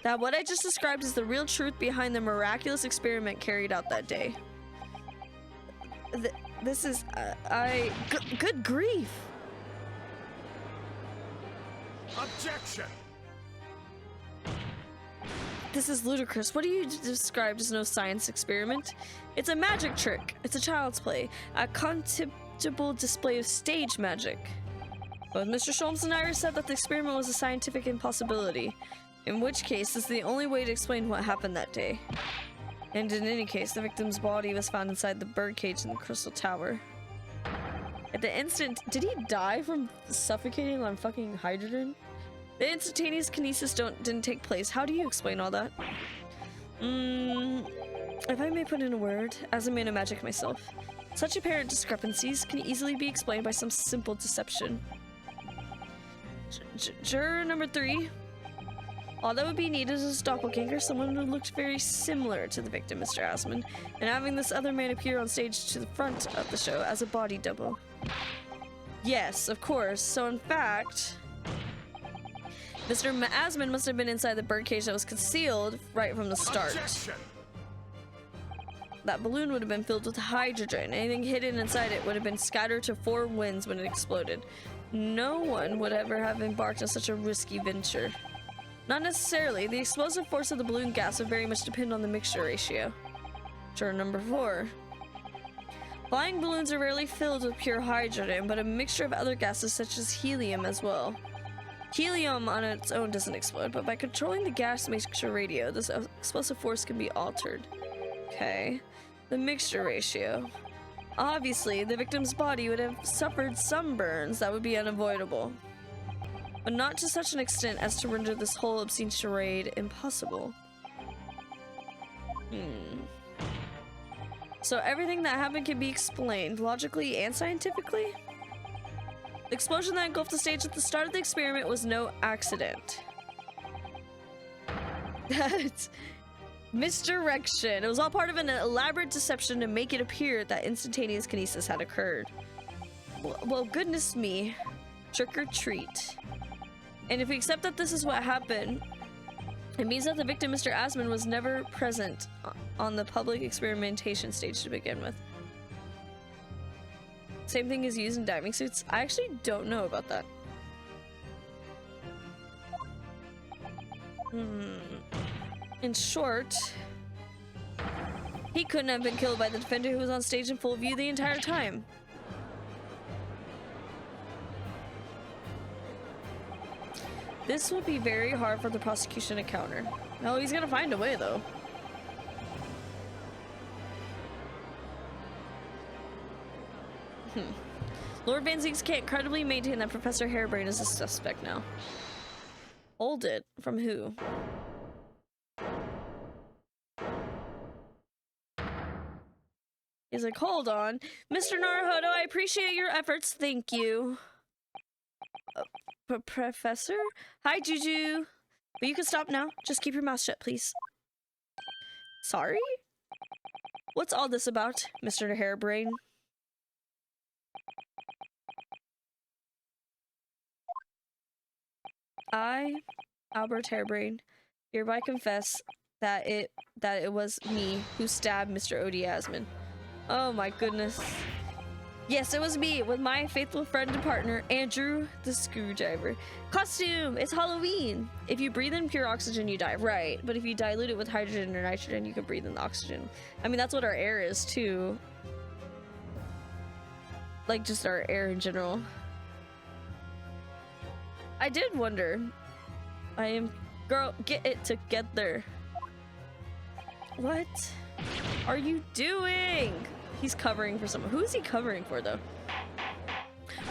that what I just described is the real truth behind the miraculous experiment carried out that day. This is, good grief. Objection! This is ludicrous. What do you describe as no science experiment? It's a magic trick. It's a child's play. A contemptible display of stage magic. Both Mr. Sholmes and Iris said that the experiment was a scientific impossibility, in which case this is the only way to explain what happened that day. And in any case, the victim's body was found inside the birdcage in the crystal tower. At the instant, did he die from suffocating on fucking hydrogen? The instantaneous kinesis didn't take place. How do you explain all that? If I may put in a word, as a man of magic myself, such apparent discrepancies can easily be explained by some simple deception. Juror number 3. All that would be needed is a doppelganger, someone who looked very similar to the victim, Mr. Asman, and having this other man appear on stage to the front of the show as a body double. Yes, of course. So in fact, Mr. Asman must have been inside the birdcage that was concealed right from the start. Objection! That balloon would have been filled with hydrogen. Anything hidden inside it would have been scattered to 4 winds when it exploded. No one would ever have embarked on such a risky venture. Not necessarily. The explosive force of the balloon gas would very much depend on the mixture ratio. Juror number 4. Flying balloons are rarely filled with pure hydrogen, but a mixture of other gases such as helium as well. Helium on its own doesn't explode, but by controlling the gas mixture ratio, this explosive force can be altered. Okay. The mixture ratio. Obviously, the victim's body would have suffered some burns that would be unavoidable, but not to such an extent as to render this whole obscene charade impossible. So everything that happened can be explained logically and scientifically? The explosion that engulfed the stage at the start of the experiment was no accident. That's misdirection. It was all part of an elaborate deception to make it appear that instantaneous kinesis had occurred. Well, goodness me. Trick or treat. And if we accept that this is what happened, it means that the victim, Mr. Asman, was never present on the public experimentation stage to begin with. Same thing is used in diving suits. I actually don't know about that. In short, he couldn't have been killed by the defender who was on stage in full view the entire time. This would be very hard for the prosecution to counter. No, he's gonna find a way, though. Lord Van Zieks can't credibly maintain that Professor Harebrain is a suspect now. Hold it. From who? He's like, hold on. Mr. Naruhodo, I appreciate your efforts. Thank you. Professor? Hi, Juju. But you can stop now. Just keep your mouth shut, please. Sorry? What's all this about, Mr. Harebrain? I, Albert Harebrain, hereby confess that it was me who stabbed Mr. O.D. Asman. Oh my goodness. Yes, it was me with my faithful friend and partner, Andrew the Screwdriver. Costume! It's Halloween! If you breathe in pure oxygen, you die. Right, but if you dilute it with hydrogen or nitrogen, you can breathe in the oxygen. I mean, that's what our air is, too. Like, just our air in general. I did wonder. I am... Girl, get it together. What are you doing? He's covering for someone. Who is he covering for, though?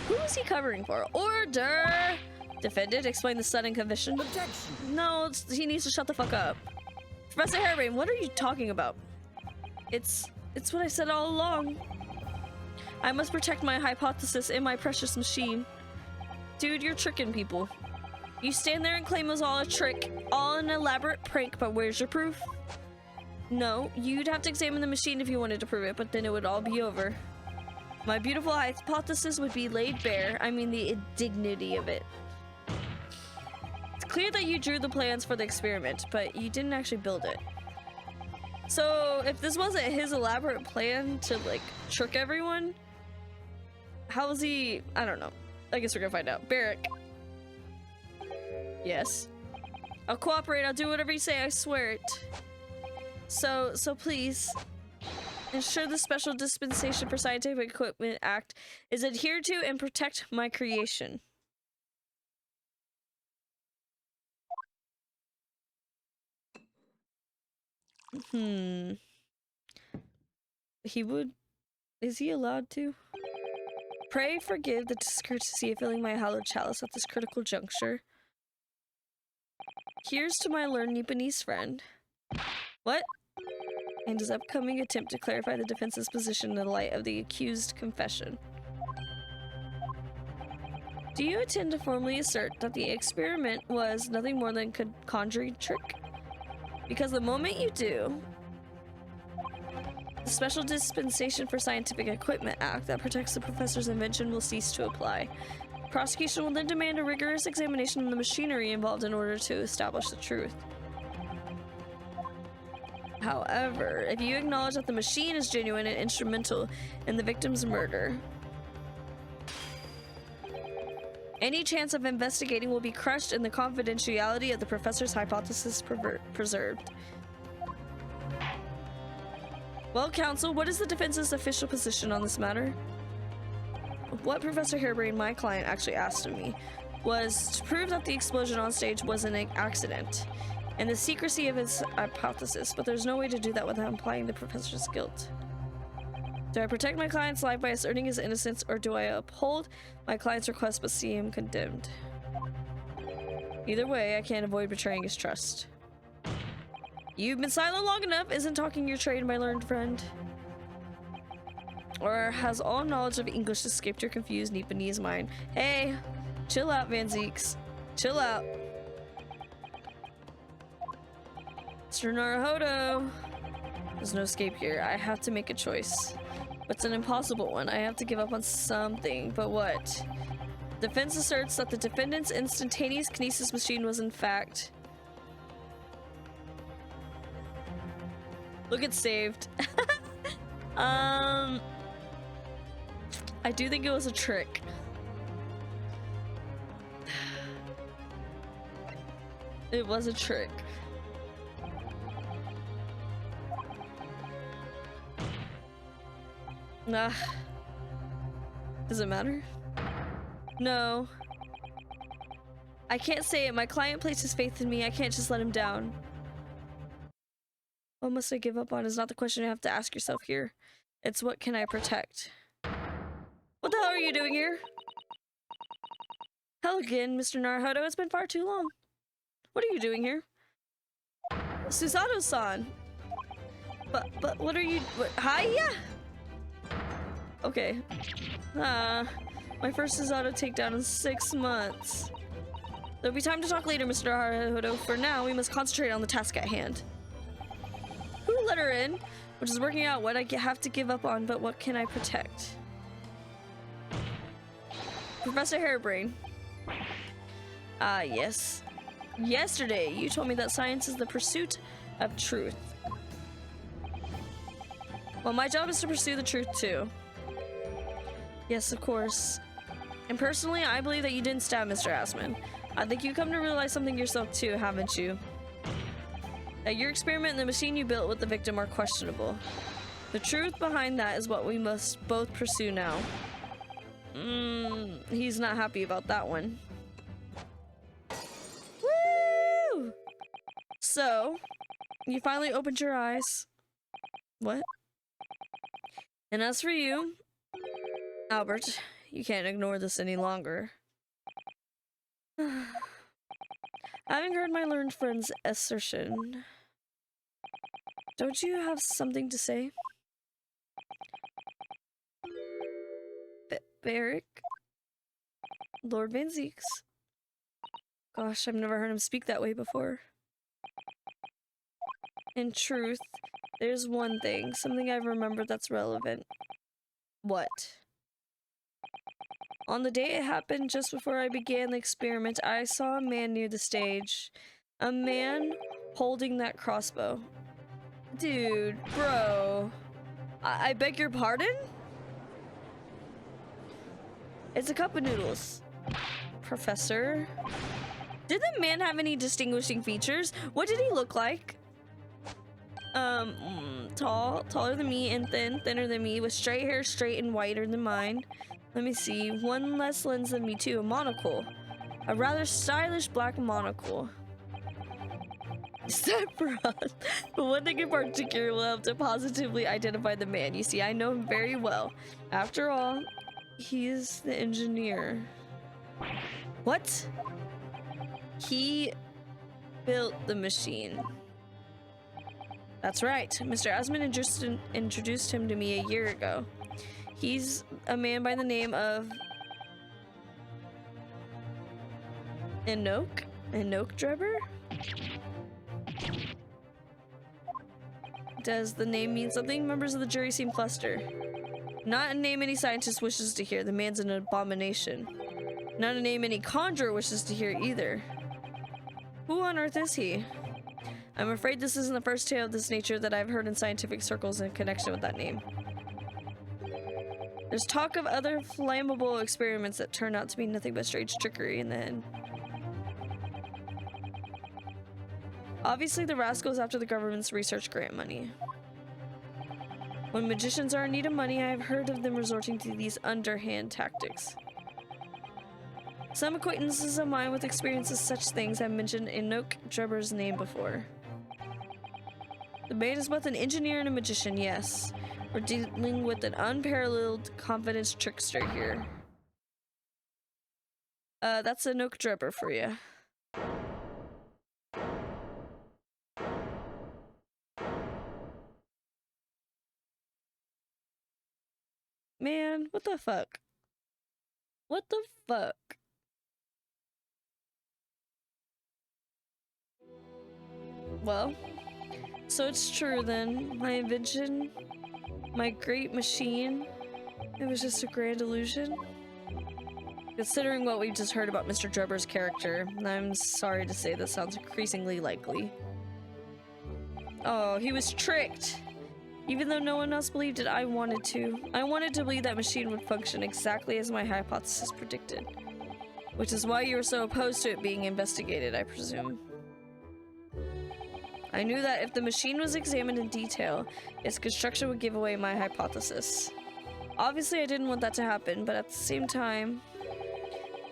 Who is he covering for? Order! Defendant, explain the sudden conviction. Objection! No, he needs to shut the fuck up. Professor Harebrained, what are you talking about? It's what I said all along. I must protect my hypothesis and my precious machine. Dude, you're tricking people. You stand there and claim it was all a trick, all an elaborate prank, but where's your proof? No, you'd have to examine the machine if you wanted to prove it, but then it would all be over. My beautiful hypothesis would be laid bare. I mean, the indignity of it. It's clear that you drew the plans for the experiment, but you didn't actually build it. So, if this wasn't his elaborate plan to, like, trick everyone, how was he... I don't know. I guess we're gonna find out. Barrick. Yes. I'll cooperate. I'll do whatever you say. I swear it. So please, ensure the Special Dispensation for Scientific Equipment Act is adhered to and protect my creation. He would... Is he allowed to? Pray forgive the discourtesy of filling my hallowed chalice at this critical juncture. Here's to my learned Nipponese friend. What? And his upcoming attempt to clarify the defense's position in the light of the accused confession. Do you intend to formally assert that the experiment was nothing more than a conjuring trick? Because the moment you do, the Special Dispensation for Scientific Equipment Act that protects the professor's invention will cease to apply. Prosecution will then demand a rigorous examination of the machinery involved in order to establish the truth. However, if you acknowledge that the machine is genuine and instrumental in the victim's murder, any chance of investigating will be crushed and the confidentiality of the professor's hypothesis preserved. Well, counsel, what is the defense's official position on this matter? What Professor Harebrained, my client, actually asked of me was to prove that the explosion on stage was an accident and the secrecy of his hypothesis, but there's no way to do that without implying the professor's guilt. Do I protect my client's life by asserting his innocence, or do I uphold my client's request but see him condemned? Either way, I can't avoid betraying his trust. You've been silent long enough. Isn't talking your trade, my learned friend? Or has all knowledge of English escaped your confused Nipponese mind? Hey, chill out, Van Zeeks. Chill out. Mr. Naruhodo. There's no escape here. I have to make a choice. But it's an impossible one. I have to give up on something. But what? Defense asserts that the defendant's instantaneous kinesis machine was in fact... Look, it's saved. I do think it was a trick. It was a trick. Nah. Does it matter? No. I can't say it. My client placed his faith in me. I can't just let him down. What must I give up on is not the question you have to ask yourself here. It's what can I protect? What the hell are you doing here? Hell again, Mr. Naruhodo. It's been far too long. What are you doing here? Susato-san! But what are you... Hiya! Okay. My first Susato takedown in 6 months. There'll be time to talk later, Mr. Naruhodo. For now, we must concentrate on the task at hand. Who let her in? Which is working out what I have to give up on, but what can I protect? Professor Harebrained. Ah, yes. Yesterday, you told me that science is the pursuit of truth. Well, my job is to pursue the truth, too. Yes, of course. And personally, I believe that you didn't stab Mr. Assman. I think you've come to realize something yourself, too, haven't you? That your experiment and the machine you built with the victim are questionable. The truth behind that is what we must both pursue now. He's not happy about that one. So, you finally opened your eyes. What? And as for you, Albert, you can't ignore this any longer. Having heard my learned friend's assertion, don't you have something to say? Barrick? Lord Van Zeeks? Gosh, I've never heard him speak that way before. In truth, there's one thing, something I've remembered that's relevant. What? On the day it happened, just before I began the experiment, I saw a man near the stage. A man holding that crossbow. Dude, bro. I beg your pardon? It's a cup of noodles. Professor? Did the man have any distinguishing features? What did he look like? Taller than me and thinner than me, with straight hair, straight and whiter than mine. Let me see, one less lens than me too, a monocle. A rather stylish black monocle. Is that broad? But one thing in particular will help to positively identify the man. You see, I know him very well. After all, he's the engineer. What? He built the machine. That's right. Mr. Asman introduced him to me a year ago. He's a man by the name of Enoch Drebber? Does the name mean something? Members of the jury seem flustered. Not a name any scientist wishes to hear. The man's an abomination. Not a name any conjurer wishes to hear either. Who on earth is he? I'm afraid this isn't the first tale of this nature that I've heard in scientific circles in connection with that name. There's talk of other flammable experiments that turn out to be nothing but strange trickery in the end. Obviously, the rascal's after the government's research grant money. When magicians are in need of money, I have heard of them resorting to these underhand tactics. Some acquaintances of mine with experience with such things have mentioned Enoch Drebber's name before. The man is both an engineer and a magician, yes. We're dealing with an unparalleled confidence trickster here. That's Enoch Drebber for you. Man, what the fuck? What the fuck? Well, so it's true then. My invention, my great machine, it was just a grand illusion? Considering what we just heard about Mr. Drebber's character, I'm sorry to say this sounds increasingly likely. Oh, he was tricked! Even though no one else believed it, I wanted to. I wanted to believe that machine would function exactly as my hypothesis predicted. Which is why you were so opposed to it being investigated, I presume. I knew that if the machine was examined in detail, its construction would give away my hypothesis. Obviously, I didn't want that to happen, but at the same time,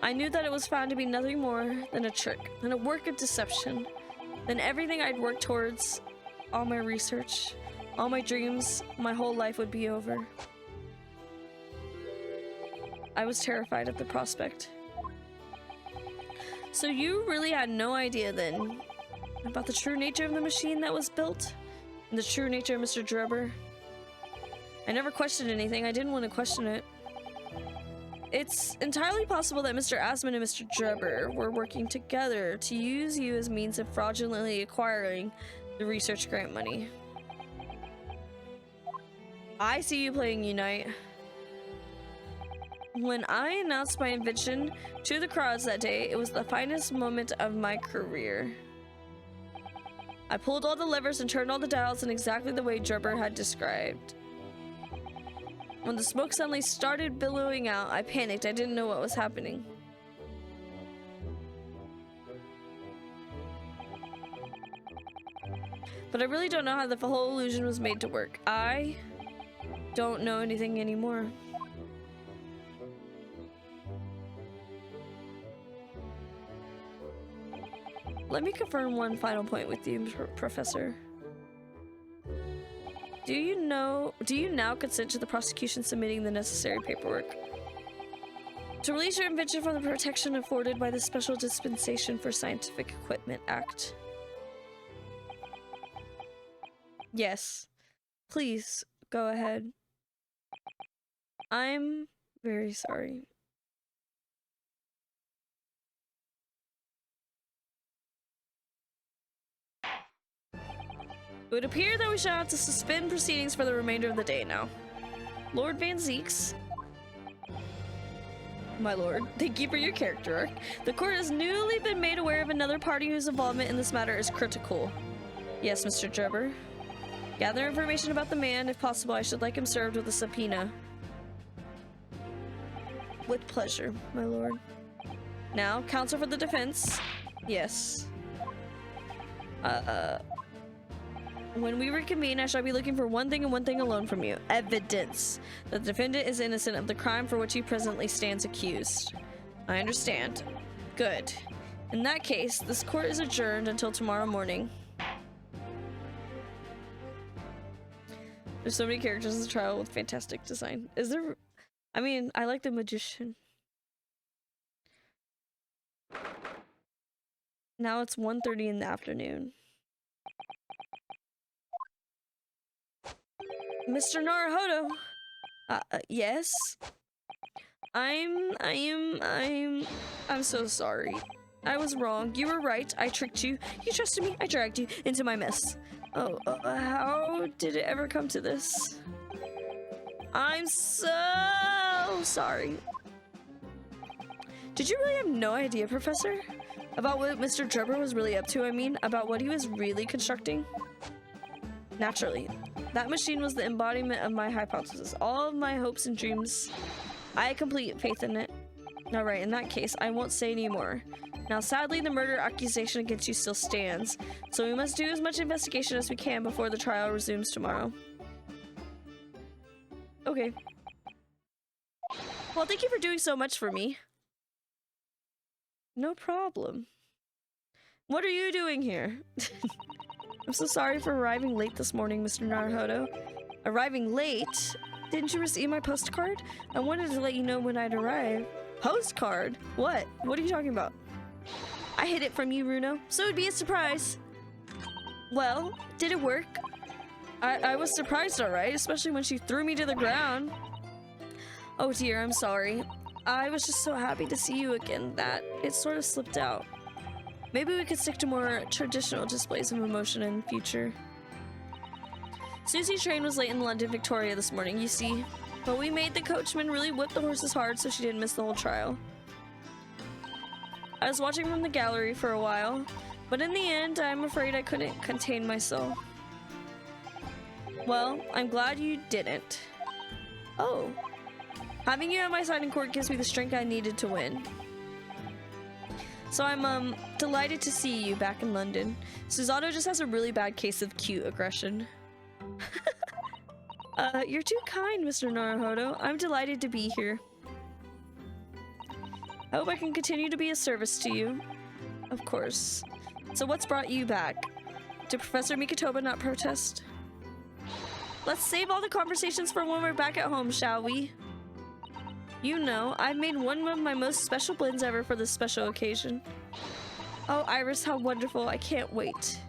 I knew that it was found to be nothing more than a trick, than a work of deception, than everything I'd worked towards, all my research, all my dreams, my whole life would be over. I was terrified at the prospect. So you really had no idea then about the true nature of the machine that was built? And the true nature of Mr. Drebber? I never questioned anything. I didn't want to question it. It's entirely possible that Mr. Asman and Mr. Drebber were working together to use you as means of fraudulently acquiring the research grant money. I see you playing Unite. When I announced my invention to the crowds that day, it was the finest moment of my career. I pulled all the levers and turned all the dials in exactly the way Drebber had described. When the smoke suddenly started billowing out, I panicked. I didn't know what was happening. But I really don't know how the whole illusion was made to work. I don't know anything anymore. Let me confirm one final point with you, Professor. Do you now consent to the prosecution submitting the necessary paperwork to release your invention from the protection afforded by the Special Dispensation for Scientific Equipment Act? Yes. Please, go ahead. I'm very sorry. It would appear that we shall have to suspend proceedings for the remainder of the day now. Lord Van Zeeks. My lord, thank you for your character arc. The court has newly been made aware of another party whose involvement in this matter is critical. Yes, Mr. Drebber. Gather information about the man. If possible, I should like him served with a subpoena. With pleasure, my lord. Now, counsel for the defense. Yes. When we reconvene, I shall be looking for one thing and one thing alone from you. Evidence that the defendant is innocent of the crime for which he presently stands accused. I understand. Good. In that case, this court is adjourned until tomorrow morning. There's so many characters in the trial with fantastic design. Is there... I mean, I like the magician. Now it's 1:30 in the afternoon. Mr. Naruhodo. Yes? I'm so sorry. I was wrong. You were right. I tricked you. You trusted me. I dragged you into my mess. Oh, how did it ever come to this? I'm so sorry. Did you really have no idea, Professor? About what Mr. Drebber was really up to, I mean? About what he was really constructing? Naturally. That machine was the embodiment of my hypothesis. All of my hopes and dreams. I had complete faith in it. Alright, in that case, I won't say any more. Now, sadly, the murder accusation against you still stands, so we must do as much investigation as we can before the trial resumes tomorrow. Okay. Well, thank you for doing so much for me. No problem. What are you doing here? I'm so sorry for arriving late this morning, Mr. Naruhodo. Arriving late? Didn't you receive my postcard? I wanted to let you know when I'd arrive. Postcard? What? What are you talking about? I hid it from you, Runo, so it'd be a surprise. Well, did it work? I was surprised, alright, especially when she threw me to the ground. Oh dear, I'm sorry. I was just so happy to see you again that it sort of slipped out. Maybe we could stick to more traditional displays of emotion in the future. Susie's train was late in London Victoria this morning, you see. But we made the coachman really whip the horses hard so she didn't miss the whole trial. I was watching from the gallery for a while, but in the end, I'm afraid I couldn't contain myself. Well, I'm glad you didn't. Oh. Having you on my side in court gives me the strength I needed to win. So I'm, delighted to see you back in London. Susanoo just has a really bad case of cute aggression. You're too kind, Mr. Naruhodo. I'm delighted to be here. I hope I can continue to be of service to you. Of course. So what's brought you back? Did Professor Mikotoba not protest? Let's save all the conversations for when we're back at home, shall we? You know, I've made one of my most special blends ever for this special occasion. Oh, Iris, how wonderful. I can't wait.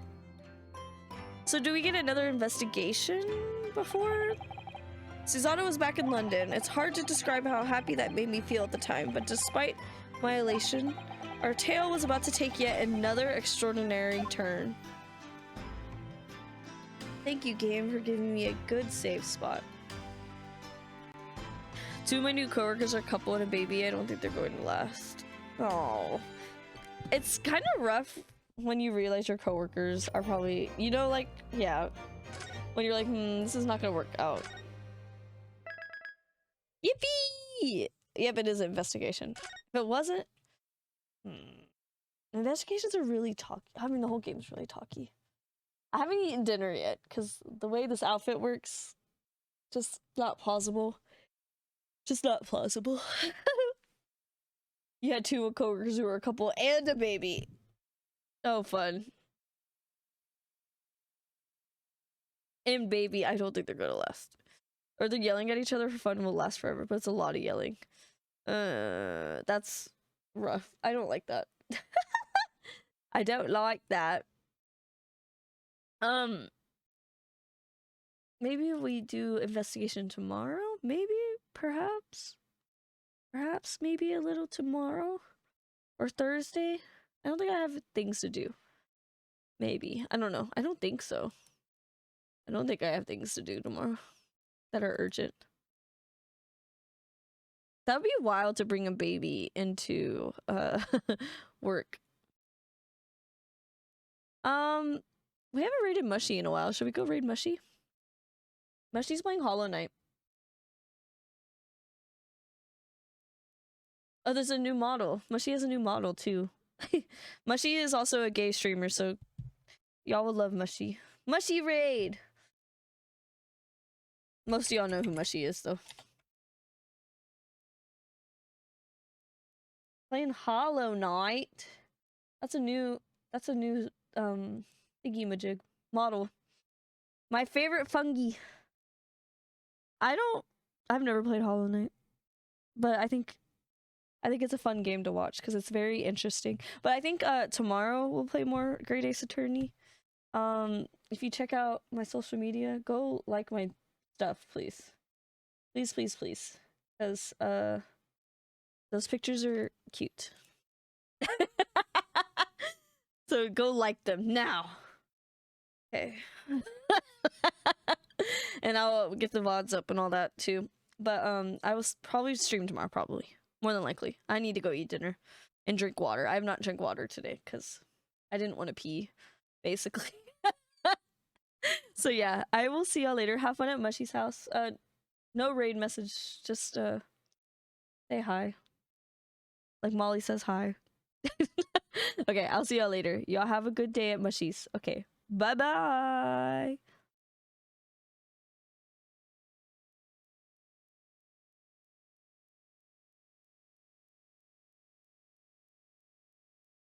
So do we get another investigation before? Susanoo was back in London. It's hard to describe how happy that made me feel at the time, but despite my elation, our tale was about to take yet another extraordinary turn. Thank you, game, for giving me a good save spot. Two of my new coworkers are a couple and a baby. I don't think they're going to last. Oh, it's kind of rough when you realize your coworkers are probably, you know, like, yeah, when you're like, this is not gonna work out. Yippee! Yep, it is an investigation. If it wasn't, investigations are really talky. I mean, the whole game is really talky. I haven't eaten dinner yet because the way this outfit works, just not plausible. Just not plausible. You had two coworkers who were a couple and a baby. Oh, fun. And baby, I don't think they're gonna last. Or they're yelling at each other for fun will last forever, but it's a lot of yelling. That's rough. I don't like that. I don't like that. Maybe we do investigation tomorrow? Maybe? Perhaps? Perhaps maybe a little tomorrow? Or Thursday? I don't think I have things to do. Maybe. I don't know. I don't think so. I don't think I have things to do tomorrow that are urgent. That would be wild to bring a baby into work. We haven't raided Mushy in a while. Should we go raid Mushy? Mushy's playing Hollow Knight. Oh, there's a new model. Mushy has a new model too. Mushy is also a gay streamer, so y'all would love Mushy. Mushy raid! Most of y'all know who Mushy is, though. Playing Hollow Knight. That's a new thingy-majig model. My favorite fungi. I've never played Hollow Knight, but I think it's a fun game to watch because it's very interesting. But I think tomorrow we'll play more Great Ace Attorney. If you check out my social media, go like my stuff, please. Please, please, please. Because those pictures are cute. So go like them now. Okay. And I'll get the VODs up and all that too. But I will probably stream tomorrow, probably. More than likely. I need to go eat dinner and drink water. I have not drank water today because I didn't want to pee, basically. So yeah, I will see y'all later. Have fun at Mushy's house. No raid message, just say hi. Like Molly says hi. Okay, I'll see y'all later. Y'all have a good day at Mushy's. Okay, bye-bye.